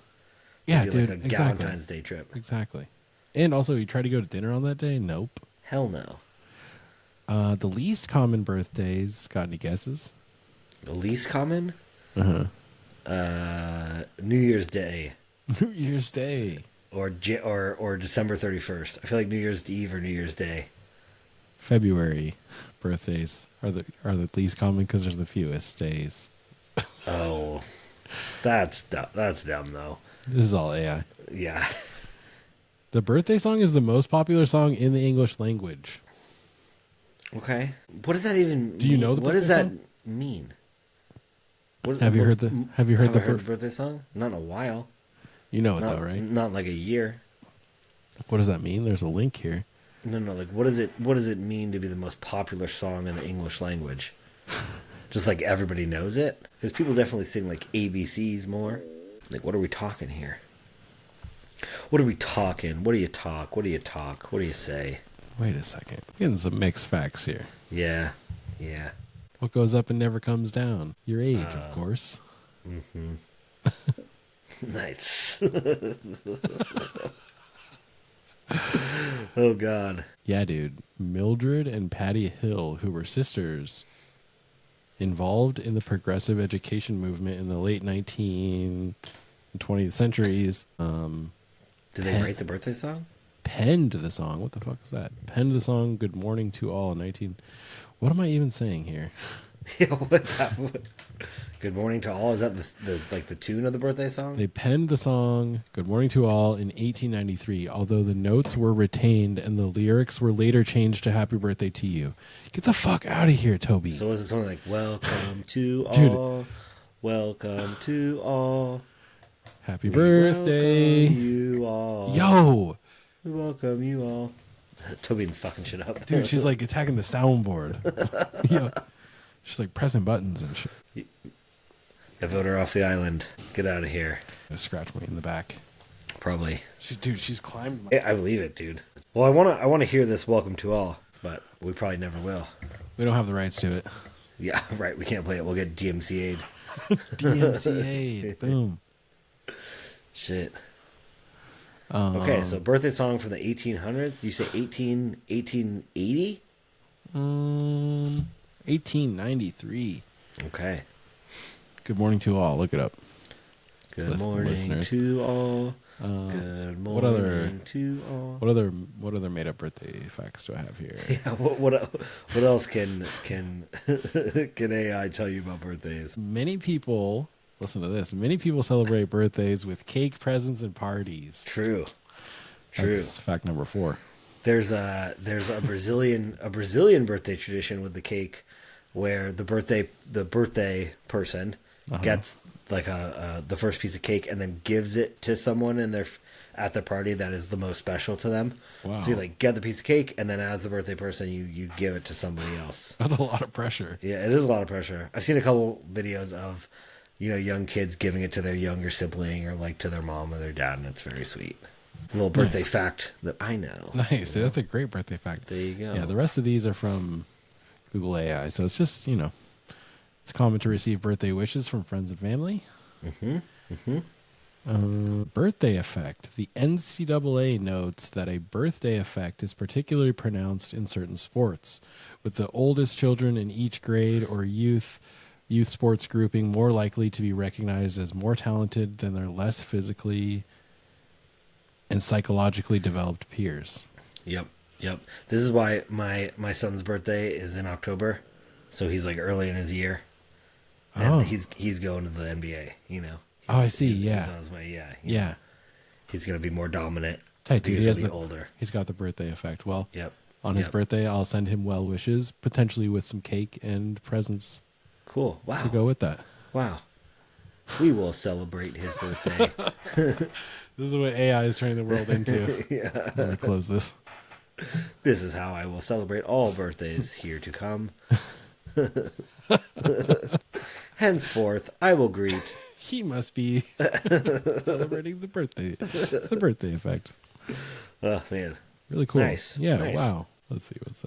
Yeah, Maybe dude. like a Exactly. Valentine's Day trip. Exactly. And also, you try to go to dinner on that day? Nope. Hell no. The least common birthdays. Got any guesses? The least common? Uh New Year's Day huh. New Year's Day. or December 31st. I feel like New Year's Eve or New Year's Day. February birthdays are the least common because there's the fewest days. Oh, that's dumb. That's dumb though. This is all AI. Yeah. The birthday song is the most popular song in the English language. Okay. What does that even mean? Do you know the What does birthday that song? mean? Have you heard the birthday song? Not in a while. You know it Not, though, right? Not in like a year. What does that mean? There's a link here. No. Like, what does it mean to be the most popular song in the English language? Just like everybody knows it? Because people definitely sing like ABCs more. Like, what are we talking here? What are we talking? What do you talk? What do you talk? What do you say? Wait a second. Getting some mixed facts here. Yeah. What goes up and never comes down? Your age, of course. Nice. Oh, God. Yeah, dude. Mildred and Patty Hill, who were sisters, involved in the progressive education movement in the late 19th and 20th centuries. Did they write the birthday song? Penned the song. What the fuck is that? Penned the song "Good Morning to All" 19. What am I even saying here? Yeah, what's that? Good morning to all. Is that the tune of the birthday song? They penned the song "Good Morning to All" in 1893, although the notes were retained and the lyrics were later changed to "Happy Birthday to You." Get the fuck out of here, Toby. So was it something like "Welcome to Dude. all, welcome to all, Happy we birthday, welcome you all, yo, we welcome you all." Toby's fucking shit up, dude. She's like attacking the soundboard. Yo, she's like pressing buttons and shit. I vote her off the island. Get out of here. Gonna scratch me in the back. Probably. She's climbed. My... I believe it, dude. Well, I want to hear this "Welcome to All," but we probably never will. We don't have the rights to it. Yeah, right. We can't play it. We'll get DMCA'd. DMCA. Boom. Shit. Okay, so birthday song from the 1800s. You say 1880? 1893. Okay. Good morning to all. Look it up. Good Listen, morning listeners. to all. Good morning what other to all. what other made up birthday facts do I have here? Yeah, what else can can AI tell you about birthdays? Many people listen to this. Many people celebrate birthdays with cake, presents, and parties. True. That's fact number 4. There's a Brazilian birthday tradition with the cake, where the birthday person gets like the first piece of cake and then gives it to someone at their party that is the most special to them. Wow. So you like get the piece of cake, and then as the birthday person, you give it to somebody else. That's a lot of pressure. Yeah, it is a lot of pressure. I've seen a couple videos of, young kids giving it to their younger sibling or like to their mom or their dad, and it's very sweet. A little birthday fact that I know. Nice. That's a great birthday fact. There you go. Yeah, the rest of these are from Google AI. So it's just, it's common to receive birthday wishes from friends and family. Birthday effect. The NCAA notes that a birthday effect is particularly pronounced in certain sports, with the oldest children in each grade or youth sports grouping more likely to be recognized as more talented than their less physically and psychologically developed peers. Yep. This is why my son's birthday is in October, so he's like early in his year, and he's going to the NBA. Oh, I see. Yeah. He's on his way. Yeah. Yeah. He's gonna be more dominant. Tight, dude. He's gonna be older. He's got the birthday effect. Well, Yep. on his Yep. birthday, I'll send him well wishes, potentially with some cake and presents Cool. Wow. to go with that. Wow. We will celebrate his birthday. This is what AI is turning the world into. Yeah. Let me close this. This is how I will celebrate all birthdays here to come. Henceforth, I will greet. He must be celebrating the birthday effect. Oh man. Really cool. Nice. Yeah. Nice. Wow. Let's see what's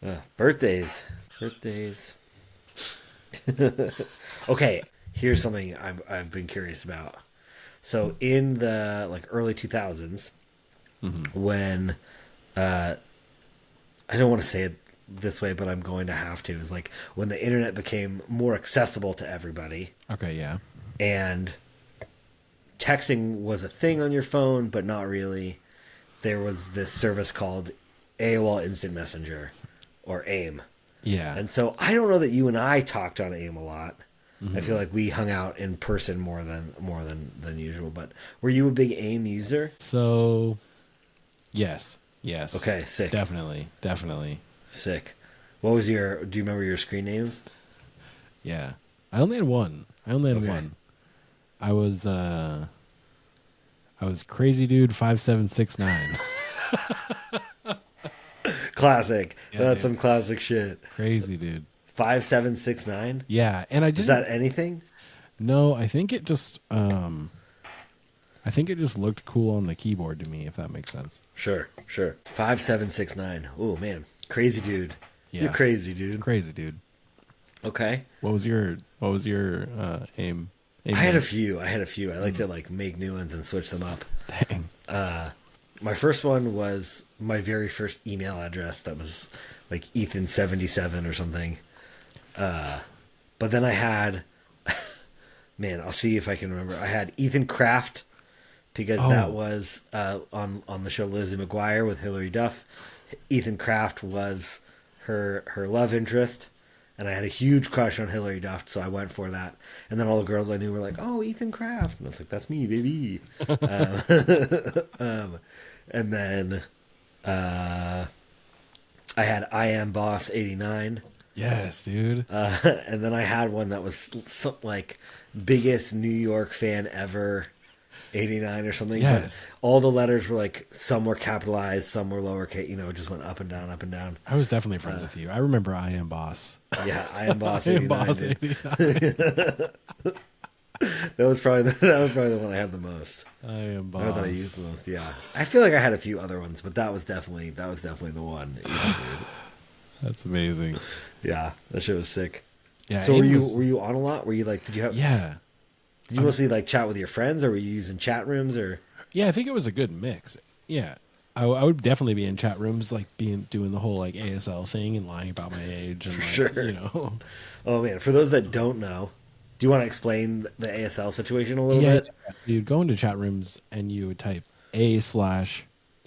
that. Birthdays. Okay, here's something I've been curious about. So in the early 2000s, when I don't want to say it this way, but I'm going to have to, is like when the internet became more accessible to everybody, Okay. Yeah. and texting was a thing on your phone, but not really. There was this service called AOL Instant Messenger, or AIM. Yeah. And so I don't know that you and I talked on AIM a lot. I feel like we hung out in person more than usual. But were you a big AIM user? So, yes. Okay, sick. Definitely. Sick. What was do you remember your screen names? Yeah. I only had one. Okay. I was Crazy Dude 5769. Classic. Yeah, That's dude. some classic shit. Crazy Dude. 5769? Yeah, and I Is didn't. that anything? No, I think it just looked cool on the keyboard to me, if that makes sense. Sure. 5769. Oh man. Crazy dude. Yeah. You're crazy, dude. Crazy Dude. Okay. What was your aim? I had a few. I like to make new ones and switch them up. Dang. My first one was my very first email address that was like Ethan77 or something. But then I had, man, I'll see if I can remember. I had Ethan Kraft, because that was on the show Lizzie McGuire with Hilary Duff. Ethan Kraft was her love interest, and I had a huge crush on Hilary Duff, so I went for that. And then all the girls I knew were like, "Oh, Ethan Kraft," and I was like, "That's me, baby." And then I had I Am Boss 89. Yes, dude. And then I had one that was like biggest New York fan ever, 89 or something. Yes. But all the letters were like, some were capitalized, some were lowercase. It just went up and down, up and down. I was definitely friends with you. I remember I Am Boss. Yeah, I Am Boss I 89. Am Boss Dude. 89. That was probably the one I had the most. I Am Boss. Or that I used the most. Yeah, I feel like I had a few other ones, but that was definitely the one. Yeah, dude. That's amazing. Yeah, that shit was sick. Yeah. So AIM were you on a lot? Were you like, did you mostly like chat with your friends, or were you using chat rooms, or? Yeah, I think it was a good mix. Yeah. I would definitely be in chat rooms, like doing the whole like ASL thing and lying about my age and For sure. you know. Oh man, for those that don't know, Do you want to explain the ASL situation a little Yeah, bit? you'd go into chat rooms and you would type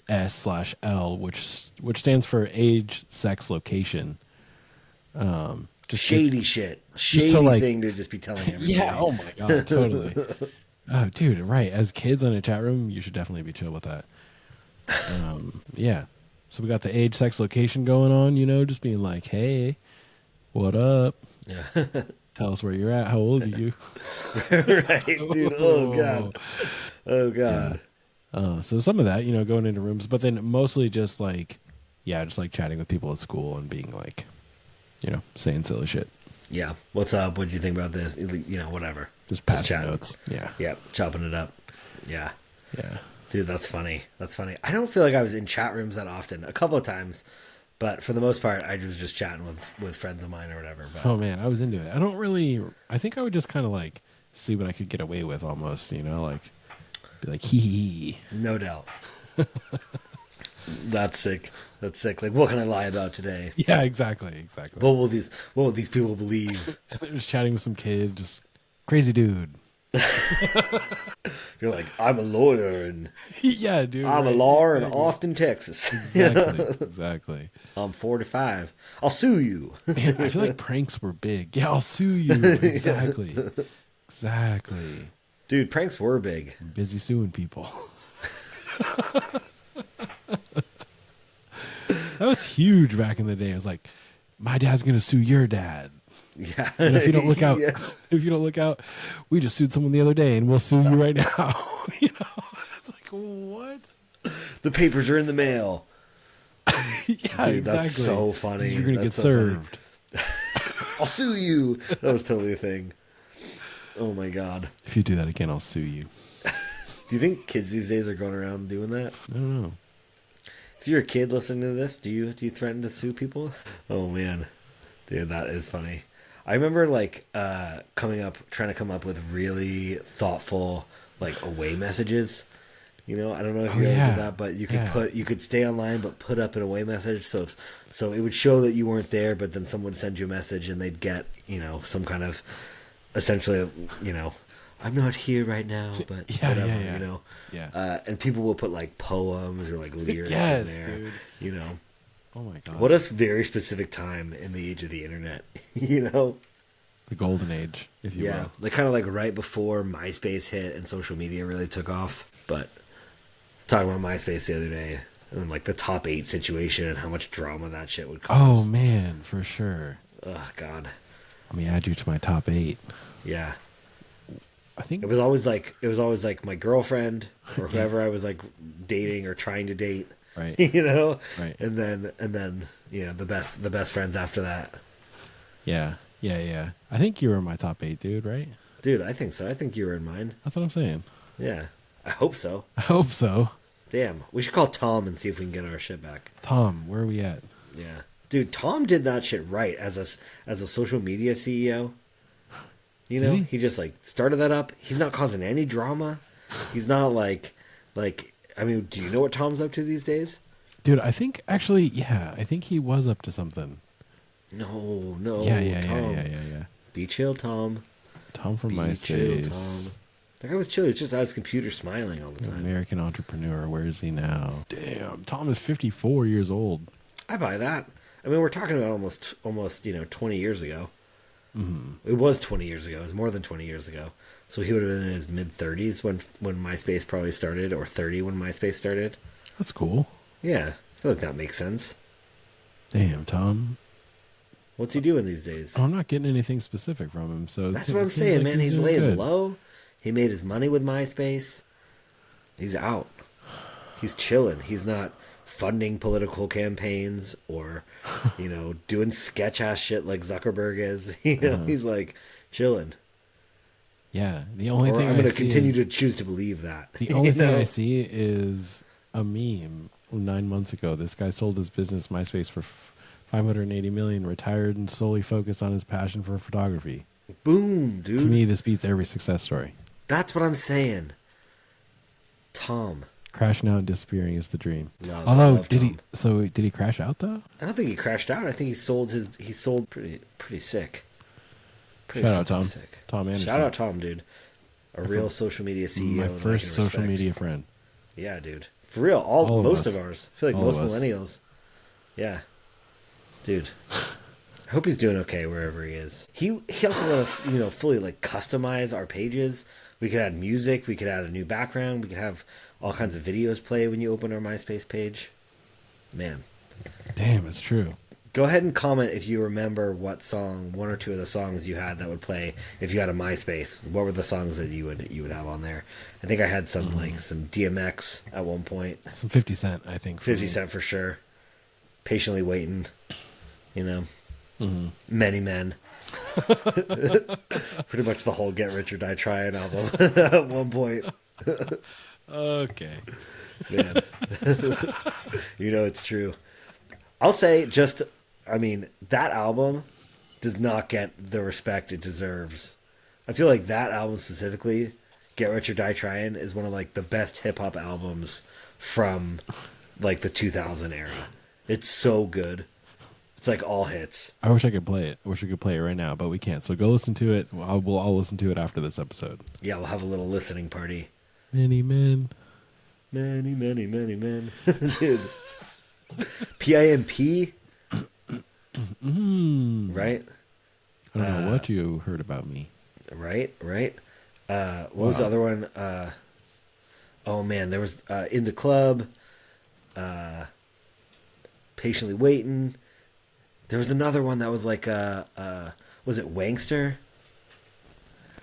A/S/L, which stands for age, sex, location. Just to, Shady shit. just to Shady like, thing to just be telling yeah. everybody. Oh my god, totally. Oh, dude, right. As kids on a chat room, you should definitely be chill with that. Yeah. So we got the age, sex, location going on. Just being like, hey, what up? Yeah. Tell us where you're at. How old are you? Right, dude. Oh Oh, god. Oh yeah. god. So some of that, going into rooms, but then mostly just like, yeah, just like chatting with people at school and being like, saying silly shit. Yeah. What's up? What do you think about this? Whatever. Just passing chatting. notes. Yeah. Yeah. Chopping it up. Yeah. Yeah. Dude, that's funny. That's funny. I don't feel like I was in chat rooms that often. A couple of times, but for the most part, I was just chatting with friends of mine or whatever. But Oh man, I was into it. I think I would just kind of like see what I could get away with almost, like be like, hee hee. no doubt. That's sick. That's sick. Like, what can I lie about today? Yeah, exactly. What will these people believe? And they're just chatting with some kid, just crazy dude. You're like, I'm a lawyer and Yeah, dude. I'm a right, lawyer in exactly. Austin, Texas. Exactly. I'm 45. I'll sue you. Man, I feel like pranks were big. Yeah, I'll sue you. Exactly. Exactly. Dude, pranks were big. I'm busy suing people. That was huge back in the day. It was like, my dad's gonna sue your dad. Yeah. And if you don't look out, Yes. we just sued someone the other day and we'll sue you right now. It's like, what? The papers are in the mail. Yeah, Dude, exactly. that's so funny. You're gonna That's get so funny. served. I'll sue you. That was totally a thing. Oh my god. If you do that again, I'll sue you. Do you think kids these days are going around doing that? I don't know. If you're a kid listening to this, do you threaten to sue people? Oh man. Dude, that is funny. I remember like trying to come up with really thoughtful like away messages. I don't know if Oh, you ever yeah. did that, but you could Yeah. you could stay online but put up an away message so it would show that you weren't there, but then someone would send you a message and they'd get, some kind of essentially, I'm not here right now, but Yeah, whatever, yeah. Yeah. and people will put like poems or like lyrics Yes, in there. dude. Oh my god. What a very specific time in the age of the internet, The golden age, if you Yeah, will. like kind of like right before MySpace hit and social media really took off. But I was talking about MySpace the other day and like the top 8 situation and how much drama that shit would cause. Oh man, for sure. Oh god, Let me add you to my top 8. yeah. I think It was always like my girlfriend or whoever I was like dating or trying to date, right. Right. and then the best friends after that. Yeah. Yeah. I think you were in my top 8, dude, right? Dude, I think so. I think you were in mine. That's what I'm saying. Yeah, I hope so. I hope so. Damn, we should call Tom and see if we can get our shit back. Tom, where are we at? Yeah, dude, Tom did that shit right as a social media CEO. Did he? He just like started that up. He's not causing any drama. He's not like I mean, do you know what Tom's up to these days? Dude, I think actually, yeah, I think he was up to something. No, Yeah. Be chill, Tom. Tom from Be chill, Tom. MySpace. That guy was chill. He's just at his computer smiling all the time. American entrepreneur. Where is he now? Damn, Tom is 54 years old. I buy that. I mean, we're talking about almost 20 years ago. Mm-hmm. It was 20 years ago. It was more than 20 years ago. So he would have been in his mid-30s when MySpace probably started, or 30 when MySpace started. That's cool. Yeah, I feel like that makes sense. Damn, Tom. What's he doing these days? I'm not getting anything specific from him, so That's it what I'm seems saying, like man. He's doing laying good. low. He made his money with MySpace. He's out. He's chilling. He's not funding political campaigns or, doing sketch ass shit like Zuckerberg is. He's like chilling. Yeah, the only Or thing I'm I going to see continue is, to choose to believe that. the only thing I see is a meme 9 months ago. This guy sold his business MySpace for 580 million, retired and solely focused on his passion for photography. Boom, dude. To me, this beats every success story. That's what I'm saying. Tom. Crashing out and disappearing is the dream. Love, Although, love did Tom. did he crash out though? I don't think he crashed out. I think he sold pretty sick. Pretty Shout out fucking Tom. sick. Tom Anderson. Shout out Tom, dude. A real social media CEO. My that I first can social respect. media friend. Yeah, dude. For real, All of most us. of ours. I feel like All most of us. millennials. Yeah, dude. I hope he's doing okay wherever he is. He also let us, fully like customize our pages. We could add music. We could add a new background. We could have all kinds of videos play when you open our MySpace page. Man, Damn, it's true. go ahead and comment if you remember what song, one or two of the songs you had that would play if you had a MySpace. What were the songs that you would have on there? I think I had some like some DMX at one point. Some 50 Cent, I think. for 50 me. Cent for sure. Patiently waiting. Many Men. Pretty much the whole Get Rich or Die Trying album at one point. Okay. Man. It's true. I'll say that album does not get the respect it deserves. I feel like that album specifically, Get Rich or Die Trying, is one of like the best hip hop albums from like the 2000 era. It's so good. It's like all hits. I wish I could play it. I wish we could play it right now, but we can't. So go listen to it. I'll listen to it after this episode. Yeah, we'll have a little listening party. Many men. Many, many, many men. Dude. PIMP? Right? I don't know what you heard about me. Right? What was the other one? Oh man, there was In the Club, Patiently Waiting. There was another one that was like was it Wangster?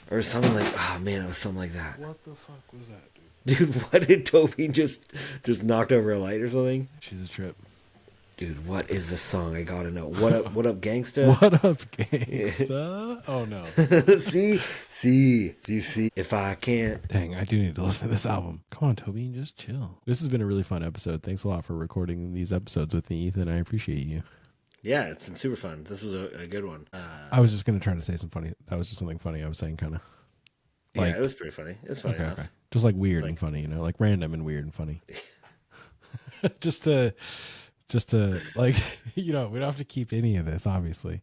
Or something like, oh man, it was something like that. What the fuck was that, dude? Dude, what did Toby just knocked over a light or something? She's a trip. Dude, what is this song? I gotta know. What up, gangsta? What up, gangsta? Oh no. see. Do you see? If I can't. Dang, I do need to listen to this album. Come on, Toby, and just chill. This has been a really fun episode. Thanks a lot for recording these episodes with me, Ethan. I appreciate you. Yeah, it's been super fun. This was a good one. I was just gonna try to say some funny. That was just something funny I was saying, kind of. Yeah, it was pretty funny. It's funny enough. Okay. Just like weird and funny, like random and weird and funny. just to like, we don't have to keep any of this, obviously.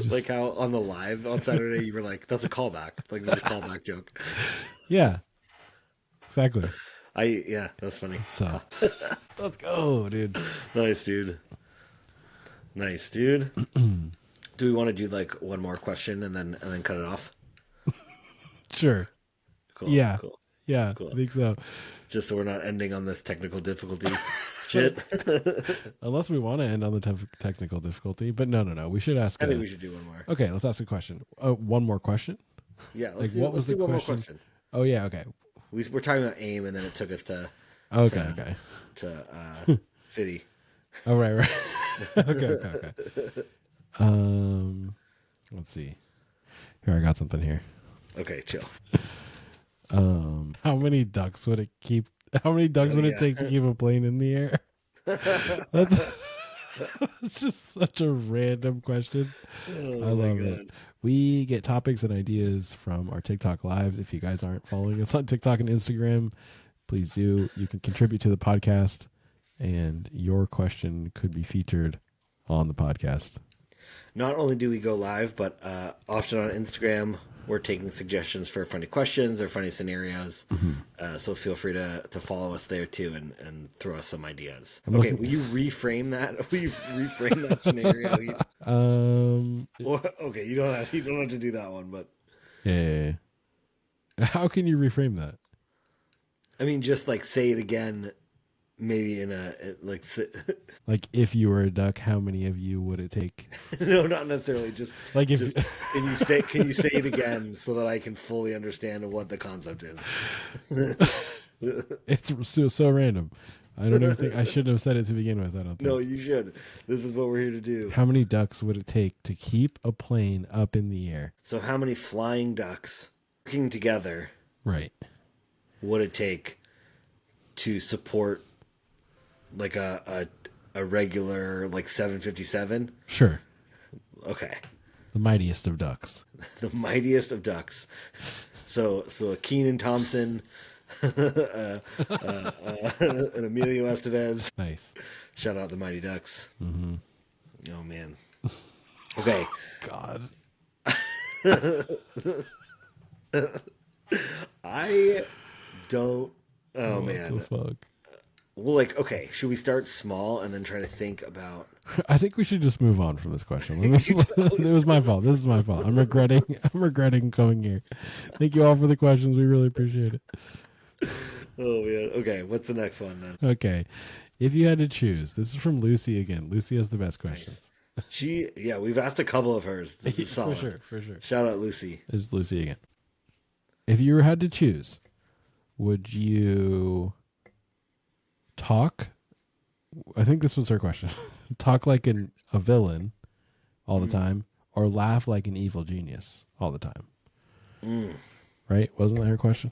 Like how on the live on Saturday you were like, "That's a callback." Like there's a callback joke. Yeah, exactly. Yeah, that's funny. So let's go, dude. Nice, dude. Do we want to do like one more question and then cut it off? Sure. Cool. Yeah. Cool. Yeah, Cool. I think so. Just so we're not ending on this technical difficulty shit. Unless we want to end on the technical difficulty, but no. We should ask. I think we should do one more. Okay, let's ask a question. One more question. Yeah, Like, what was the one more question? question. Oh yeah. Okay. We're talking about AIM, and then it took us to Okay. Fitty. Oh right. Okay. Let's see. Here, I got something here. Okay, chill. How many ducks would it take to keep a plane in the air? That's just such a random question. I love it. We get topics and ideas from our TikTok lives. If you guys aren't following us on TikTok and Instagram, please do. You can contribute to the podcast, and your question could be featured on the podcast. Not only do we go live, but often on Instagram, we're taking suggestions for funny questions or funny scenarios. So feel free to follow us there too and throw us some ideas. Will you reframe that? Will you reframe that scenario? Okay, you don't have to do that one, but yeah. How can you reframe that? I mean, just like say it again, maybe in a like. Like, if you were a duck, how many of you would it take? No, not necessarily. Just like if just, can you say it again so that I can fully understand what the concept is? It's so random. I don't even think I shouldn't have said it to begin with. I don't think. No, you should. This is what we're here to do. How many ducks would it take to keep a plane up in the air? So how many flying ducks working together Right. would it take to support like a regular like 757? Sure. Okay. The mightiest of ducks. The mightiest of ducks. So a Keenan Thompson, an Emilio Estevez. Nice. Shout out the Mighty Ducks. Mm-hmm. Oh man. Okay. God. I don't. Oh What the man. fuck? Well, like, okay, should we start small and then try to think about? I think we should just move on from this question. It was my fault. This is my fault. I'm regretting. I'm regretting coming here. Thank you all for the questions. We really appreciate it. Oh man. Okay, what's the next one then? Okay, if you had to choose, this is from Lucy again. Lucy has the best questions. Yeah, we've asked a couple of hers. This is For solid. sure, for sure. Shout out Lucy. This is Lucy again. If you had to choose, would you talk? I think this was her question. Talk like a villain all the time, or laugh like an evil genius all the time. Right? Wasn't that her question?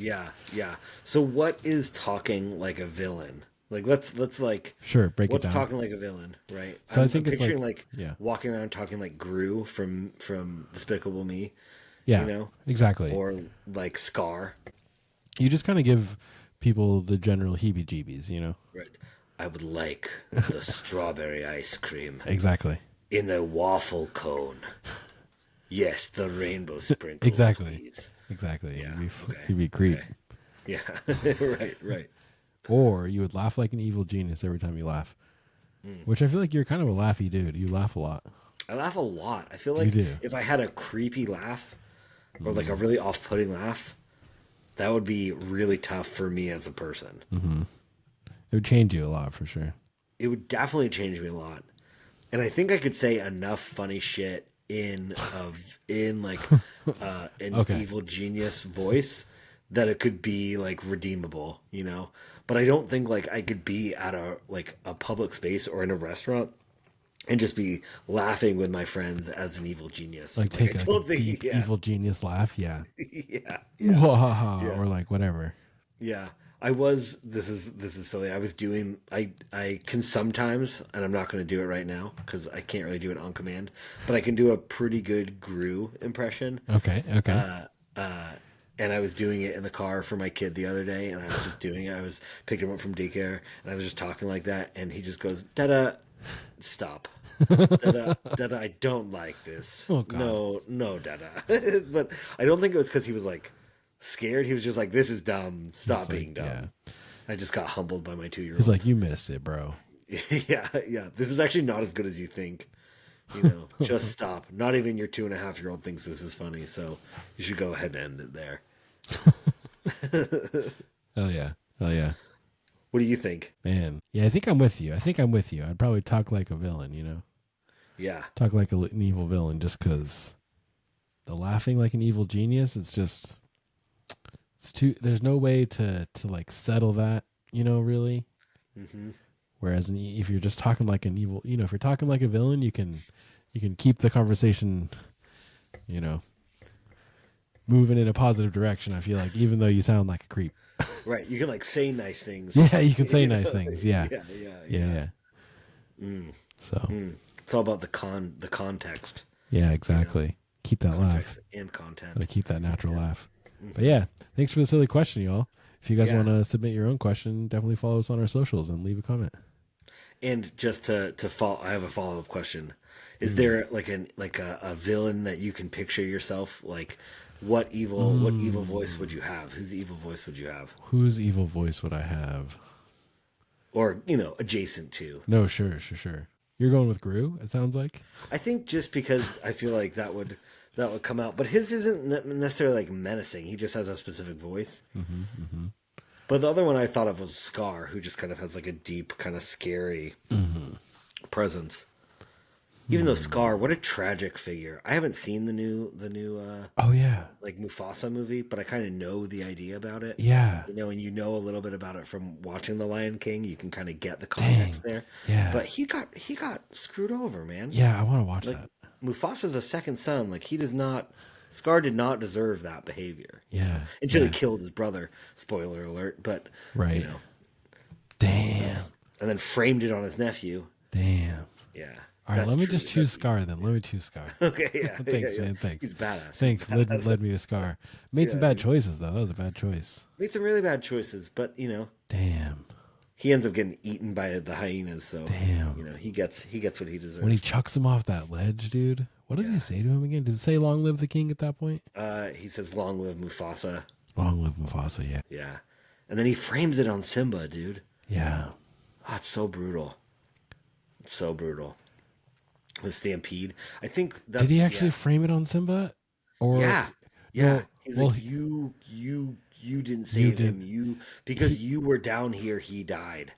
Yeah, yeah. So what is talking like a villain? Like let's like Sure, break it what's down. talking like a villain, right? So I think I'm it's picturing like- like yeah. walking around talking like Gru from Despicable Me, Yeah, you know? exactly. Or like Scar. You just kind of give people the general heebie-jeebies, you know? Right. I would like the strawberry ice cream Exactly. in the waffle cone. Yes, the rainbow sprinkles. Exactly. please. Exactly. Yeah, okay, You'd be a creep. okay. Yeah. right, right. Or you would laugh like an evil genius every time you laugh. Which I feel like you're kind of a laughy dude. You laugh a lot. I laugh a lot. I feel like do. if I had a creepy laugh or like a really off-putting laugh, that would be really tough for me as a person. It would change you a lot for sure. It would definitely change me a lot. And I think I could say enough funny shit in like an Okay. evil genius voice that it could be like redeemable, you know? But I don't think like I could be at a public space or in a restaurant and just be laughing with my friends as an evil genius. Like take I a don't think- deep yeah, evil genius laugh. Yeah. yeah, Wahaha, or like whatever. yeah. This is silly. I was doing I can sometimes, and I'm not going to do it right now because I can't really do it on command, but I can do a pretty good Gru impression. Okay. Okay. And I was doing it in the car for my kid the other day, and I was just doing it. I was picking him up from daycare, and I was just talking like that, and he just goes, "Dada, stop, Dada, Dada, I don't like this. Oh, God. No, Dada." But I don't think it was because he was like scared. He was just like, "This is dumb. Stop like, being dumb." yeah. I just got humbled by my 2-year-old. He's like, you missed it, bro. yeah. This is actually not as good as you think. You know, just stop. Not even your 2.5-year-old thinks this is funny, so you should go ahead and end it there. Hell yeah. Hell yeah. What do you think? Man. Yeah, I think I'm with you. I'd probably talk like a villain, you know? Yeah. Talk like an evil villain just because the laughing like an evil genius, it's too, there's no way to like settle that, you know, really. Mm-hmm. Whereas if you're just talking like an evil, you know, if you're talking like a villain, you can keep the conversation, you know, moving in a positive direction. I feel like, even though you sound like a creep. Right. You can like say nice things. Yeah, you can say nice things. Yeah. Yeah. So It's all about the context. yeah, exactly. Keep that laugh. Context and content. Gotta keep that natural laugh. But yeah, thanks for the silly question, y'all. If you guys Yeah. want to submit your own question, definitely follow us on our socials and leave a comment. And just to follow, I have a follow-up question. Is Mm-hmm. there like a villain that you can picture yourself? Like what evil voice would you have? Whose evil voice would you have? Whose evil voice would I have? Or, you know, adjacent to. No, sure. You're going with Gru, it sounds like. I think just because I feel like that would come out, but his isn't necessarily like menacing. He just has a specific voice. But the other one I thought of was Scar, who just kind of has like a deep, kind of scary presence. Even though Scar, what a tragic figure! I haven't seen the new Oh yeah. like Mufasa movie, but I kind of know the idea about it. Yeah. You know, and you know a little bit about it from watching The Lion King. You can kind of get the context there. Yeah. But he got screwed over, man. Yeah, I want to watch Like, that. Mufasa's a second son. Like Scar did not deserve that behavior. Yeah. Until yeah. he killed his brother. Spoiler alert. But Right. you know, Damn. and then framed it on his nephew. Damn. Yeah. All right, That's let me true. just choose Scar then. Let me choose Scar. Okay, yeah. Thanks, yeah. man. Thanks. He's badass. Thanks. Led me to Scar. Made some Yeah, bad choices though. That was a bad choice. Made some really bad choices, but you know, Damn. he ends up getting eaten by the hyenas. So Damn. you know, he gets what he deserves. When he chucks him off that ledge, dude. What does he say to him again? Does it say "Long live the king" at that point? He says, "Long live Mufasa." Long live Mufasa. Yeah. Yeah, and then he frames it on Simba, dude. Yeah. Oh, it's so brutal. It's so brutal. The stampede. I think that's, Did he actually frame it on Simba? Or Yeah. No, He's well, like, you didn't save did. him. Because you were down here, he died.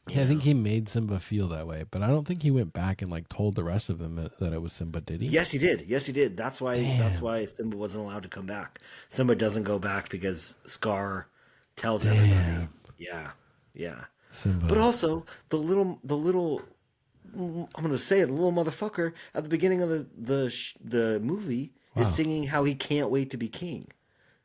Yeah, I think he made Simba feel that way, but I don't think he went back and like told the rest of them that it was Simba. Did he? Yes, he did. Yes, he did. That's why. Damn. That's why Simba wasn't allowed to come back. Simba doesn't go back because Scar tells everybody. Yeah, yeah. Simba. But also the little. I'm gonna say it. The little motherfucker at the beginning of the movie is singing how he can't wait to be king.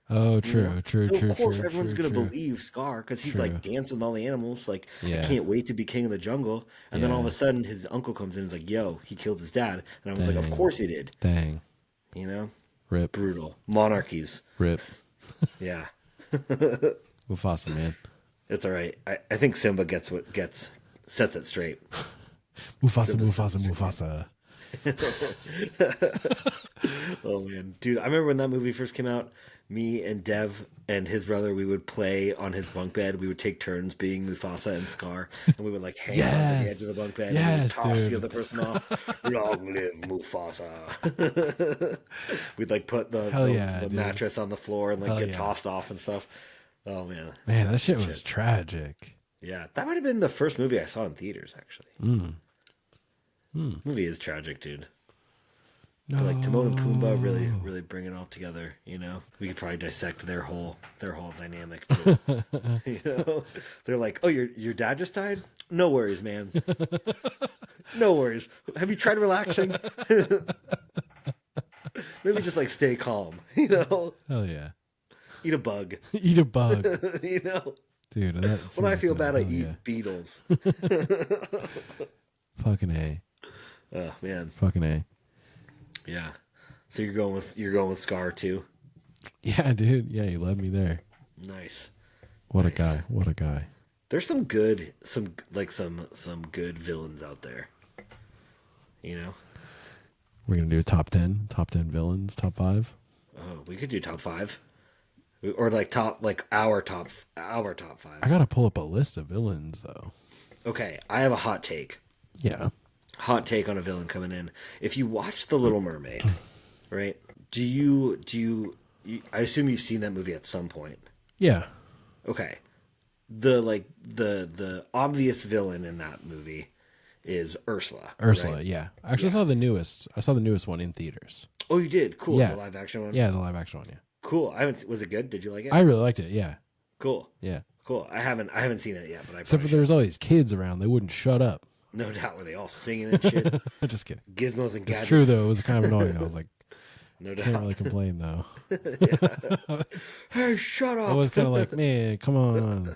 Oh, true, You know? true, So true. of course, true, everyone's true, gonna true. believe Scar because he's True. like dancing with all the animals. Like, Yeah. I can't wait to be king of the jungle. And then all of Yeah. a sudden, his uncle comes in and is like, "Yo, he killed his dad." And I was like, "Of Dang. course he did." Dang. You know, Rip. brutal monarchies. Rip. Yeah, Mufasa, man. it's all right. I think Simba sets it straight. Mufasa, Simba's Mufasa. Oh man, dude! I remember when that movie first came out. Me and Dev and his brother, we would play on his bunk bed. We would take turns being Mufasa and Scar, and we would like hang on to the Yes. edge of the bunk bed and we would Yes, toss dude. the other person off. Long live Mufasa! We'd like put the Hell yeah, the dude. mattress on the floor and like Hell get yeah. tossed off and stuff. Oh man, Man, that shit was tragic. yeah, that might have been the first movie I saw in theaters. Actually, Mm. movie is tragic, dude. No. But like Timon and Pumbaa really bring it all together, you know. We could probably dissect their whole dynamic too. You know? They're like, "Oh, your dad just died? No worries, man. No worries. Have you tried relaxing? Maybe just like stay calm, you know? Hell yeah. Eat a bug, Eat a bug. you know? Dude, that When I seems feel like bad, a- I hell eat yeah. beetles." Fucking A. Oh man, Fucking A. yeah. So you're going with Scar too. Yeah, dude. Yeah, you led me there. Nice. What Nice. a guy. What a guy. There's some good villains out there. You know? We're going to do a top 10 villains, top 5. Oh, we could do top 5. Or like our top 5. I got to pull up a list of villains though. Okay, I have a hot take. Yeah. Hot take on a villain coming in. If you watch The Little Mermaid, right? Do you I assume you've seen that movie at some point. Yeah. Okay. The obvious villain in that movie is Ursula. Ursula, right? yeah. I actually saw the newest. I saw the newest one in theaters. Oh, you did? Cool. Yeah. The live action one? Yeah, the live action one, yeah. Cool. Was it good? Did you like it? I really liked it, yeah. Cool. Yeah. Cool. I haven't seen it yet, but I Except for probably there was all these kids around. They wouldn't shut up. no doubt. Were they all singing and shit? Just kidding. Gizmos and gadgets. It's true, though. It was kind of annoying. I was like, No can't doubt. really complain, though. Hey, shut I up! was kind of like, man, come on.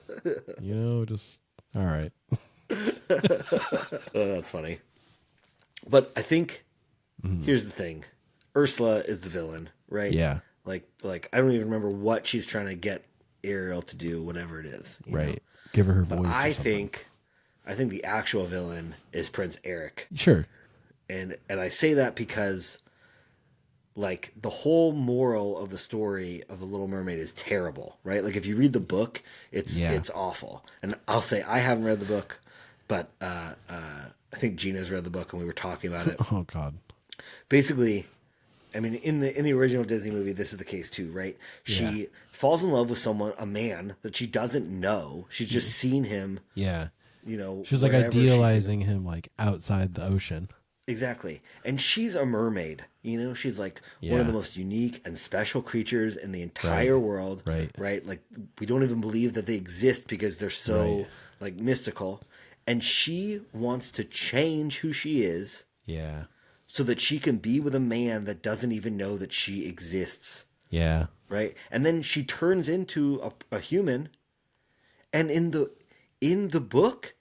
You know, just, all right. Oh, that's funny. But I think here's the thing: Ursula is the villain, right? Yeah. Like I don't even remember what she's trying to get Ariel to do, whatever it is. you know? Right. Give her But voice. Or I something. think the actual villain is Prince Eric. Sure. And I say that because like the whole moral of the story of The Little Mermaid is terrible, right? Like if you read the book, it's awful. And I'll say I haven't read the book, but I think Gina's read the book and we were talking about it. Oh, God. Basically, I mean in the original Disney movie this is the case too, right? She falls in love with a man that she doesn't know. She's just seen him, Yeah. you know. She's like wherever she's- idealizing him like outside the ocean. Exactly. And she's a mermaid, you know, she's like one Yeah. of the most unique and special creatures in the entire world. Right. Right. Like we don't even believe that they exist because they're so Right. like mystical. And she wants to change who she is Yeah. so that she can be with a man that doesn't even know that she exists. Yeah. Right. And then she turns into a human. And in the book,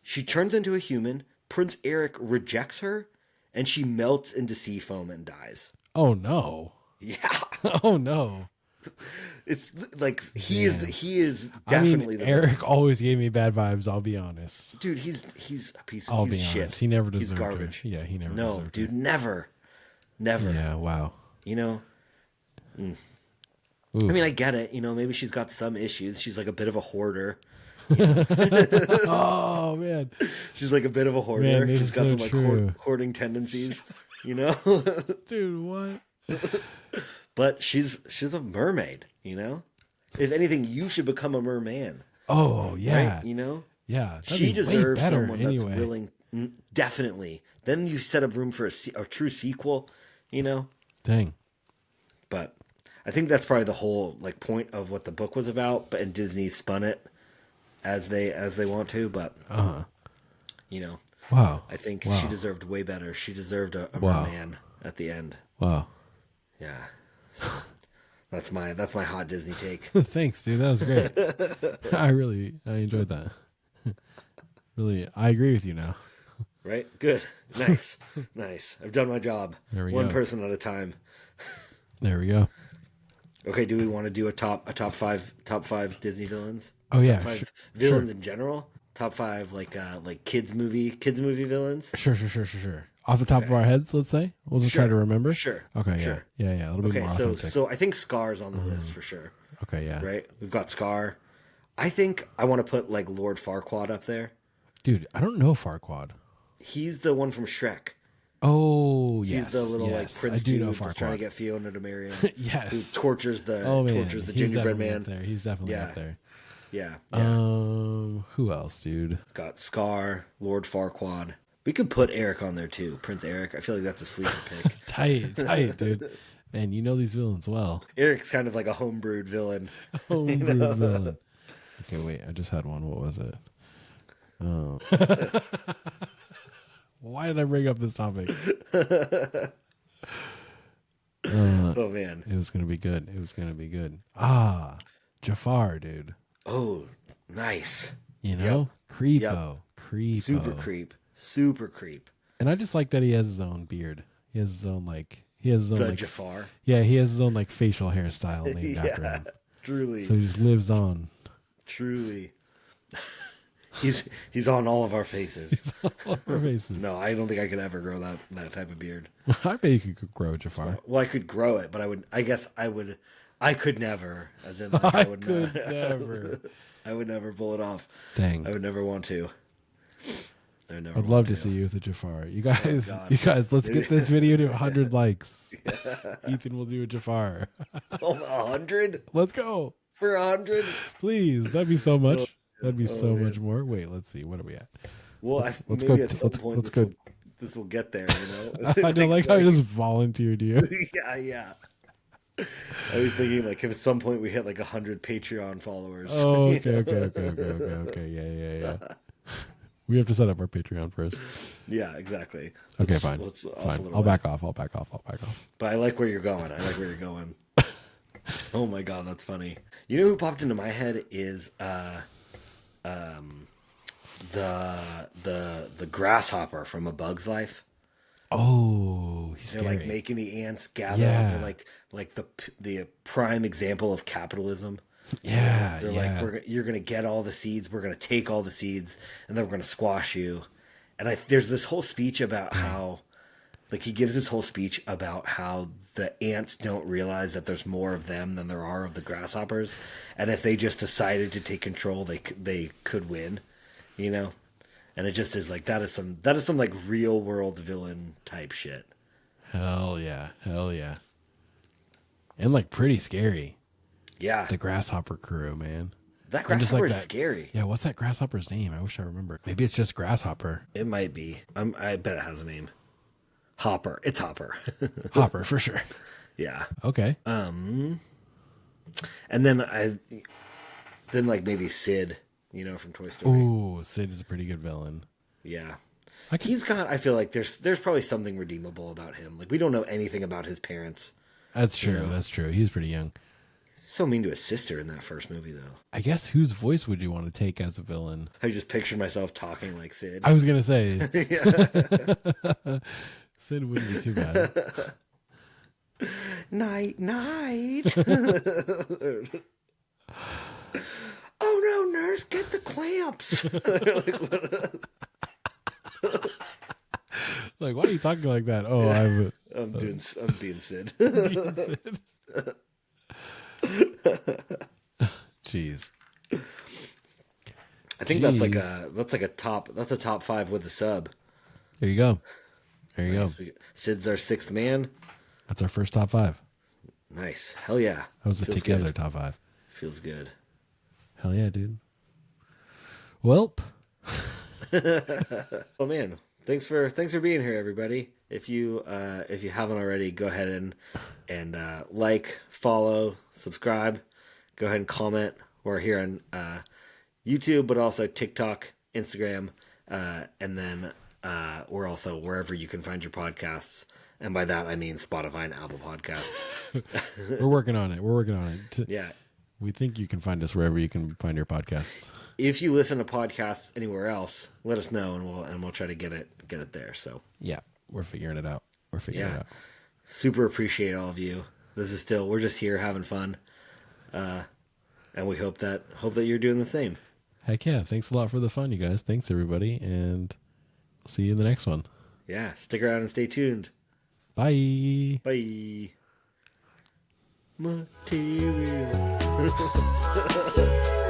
she turns into a human. Prince Eric rejects her, and she melts into sea foam and dies. Oh, no. Yeah, Oh, no. it's like he is I mean, definitely the Eric always gave me bad vibes, I'll be honest. dude. He's a piece of I'll he's be shit. honest. He never He's deserved her. garbage. Yeah, he never No, deserved dude, her. never. Never. Yeah. Wow. You know? Oof. I mean, I get it. You know, maybe she's got some issues. She's like a bit of a hoarder. Oh man. She's like a bit of a hoarder. Man, this She's is got so some like true. hoarding tendencies, you know? Dude, what? But she's a mermaid, you know? If anything, you should become a merman, Oh yeah. right? You know? Yeah. That'd She be way deserves better someone anyway. that's willing. Definitely. Then you set up room for a true sequel, you know? Dang. But I think that's probably the whole like point of what the book was about, but and Disney spun it as they want to, but you know, Wow. I think Wow. she deserved way better. She deserved a Wow. merman at the end. Wow. Yeah. So that's my hot Disney take. Thanks, dude. That was great. I enjoyed that. Really, I agree with you now. Right? Good. Nice. Nice. I've done my job. There we One go. person at a time. There we go. Okay, do we want to do a top five Disney villains? Oh yeah. Top five Sure. villains in general? Top five like kids movie villains? Sure. Off the top of our heads, let's say. We'll just try to remember. Sure. Okay, yeah. Sure. Yeah. It'll be Okay, more so authentic. so I think Scar's on the list for sure. Okay, yeah. Right? We've got Scar. I think I want to put like Lord Farquaad up there. Dude, I don't know Farquaad. He's the one from Shrek. Oh, He's yes. the little like yes. prince I do dude know who's trying to Farquaad. get Fiona to marry him. Yes. Who tortures the Man. tortures the He's gingerbread definitely man. up there. He's definitely Yeah. up there. Yeah. Who else, dude? Got Scar, Lord Farquaad. We could put Eric on there too. Prince Eric. I feel like that's a sleeper pick. Tight, dude. Man, you know these villains well. Eric's kind of like a homebrewed villain. Homebrewed villain. Okay, wait. I just had one. What was it? Oh. Why did I bring up this topic? Oh man. It was gonna be good. Jafar, dude. Oh, nice. You know, creepo. Super creep. And I just like that he has his own beard. He has his own The Jafar. Yeah, he has his own like facial hairstyle named after him. Truly. So he just lives on. Truly. He's on all of our faces. All our faces. No, I don't think I could ever grow that type of beard. I bet you could grow Jafar. Well, I could grow it, but I could never. As in, like, I could never. I would never pull it off. Dang. I would never want to. I'd love to see you with a Jafar. You guys, God. let's get this video to 100 likes. Ethan will do a Jafar. Oh, 100 Let's go. for 100. Please. That'd be so much. That'd be so much more. Wait, let's see. What are we at? Well, Let's maybe go. at some point Let's go. this will get there. You know. I don't like how I just volunteered you. Yeah. I was thinking like if at some point we hit like 100 Patreon followers. Oh, you okay. Yeah. We have to set up our Patreon first. Yeah, exactly. Okay, Let's- fine. let's off a Fine. little I'll way. back off. But I like where you're going. Oh my god, that's funny. You know who popped into my head is the grasshopper from A Bug's Life. Oh, he's They're scary. like making the ants gather. Yeah. They're like the prime example of capitalism. Yeah, They're yeah. like, you're gonna get all the seeds. We're gonna take all the seeds, and then we're gonna squash you. And there's this whole speech about how, like, he gives this whole speech about how the ants don't realize that there's more of them than there are of the grasshoppers, and if they just decided to take control, they could win, you know. And it just is like that is some like real world villain type shit. Hell yeah. And like pretty scary. Yeah, The grasshopper crew, man. that And just grasshopper like is that- scary. Yeah, what's that grasshopper's name? I wish I remembered. Maybe it's just grasshopper. It might be. I bet it has a name. Hopper. It's Hopper. Hopper for sure. Yeah. Okay. And then like maybe Sid, you know, from Toy Story. Ooh, Sid is a pretty good villain. Yeah. I can- I feel like there's probably something redeemable about him. Like we don't know anything about his parents. That's true. That's true. He's pretty young. So mean to his sister in that first movie though. I guess whose voice would you want to take as a villain? I just pictured myself talking like Sid. I was gonna say Sid wouldn't be too bad. Night. Oh no, nurse, get the clamps. Like, why are you talking like that? Oh, I'm I'm being Sid. Jeez. I think that's like a top 5 with the sub. There you go. There you go. Sid's our 6th man. That's our first top 5. Nice. Hell yeah. That was a Feels together good. top 5. Feels good. Hell yeah, dude. Welp. Oh man, thanks for being here, everybody. If you haven't already, go ahead and like, follow, subscribe. Go ahead and comment. We're here on YouTube, but also TikTok, Instagram, and then we're also wherever you can find your podcasts. And by that I mean Spotify and Apple Podcasts. We're working on it. Yeah. We think you can find us wherever you can find your podcasts. If you listen to podcasts anywhere else, let us know, and we'll try to get it there. So Yeah, we're figuring it out. It out. Super appreciate all of you. We're just here having fun, and we hope that you're doing the same. Heck yeah. Thanks a lot for the fun, you guys. Thanks, everybody. And we'll see you in the next one. Yeah, stick around and stay tuned. Bye. Bye. Material. Material.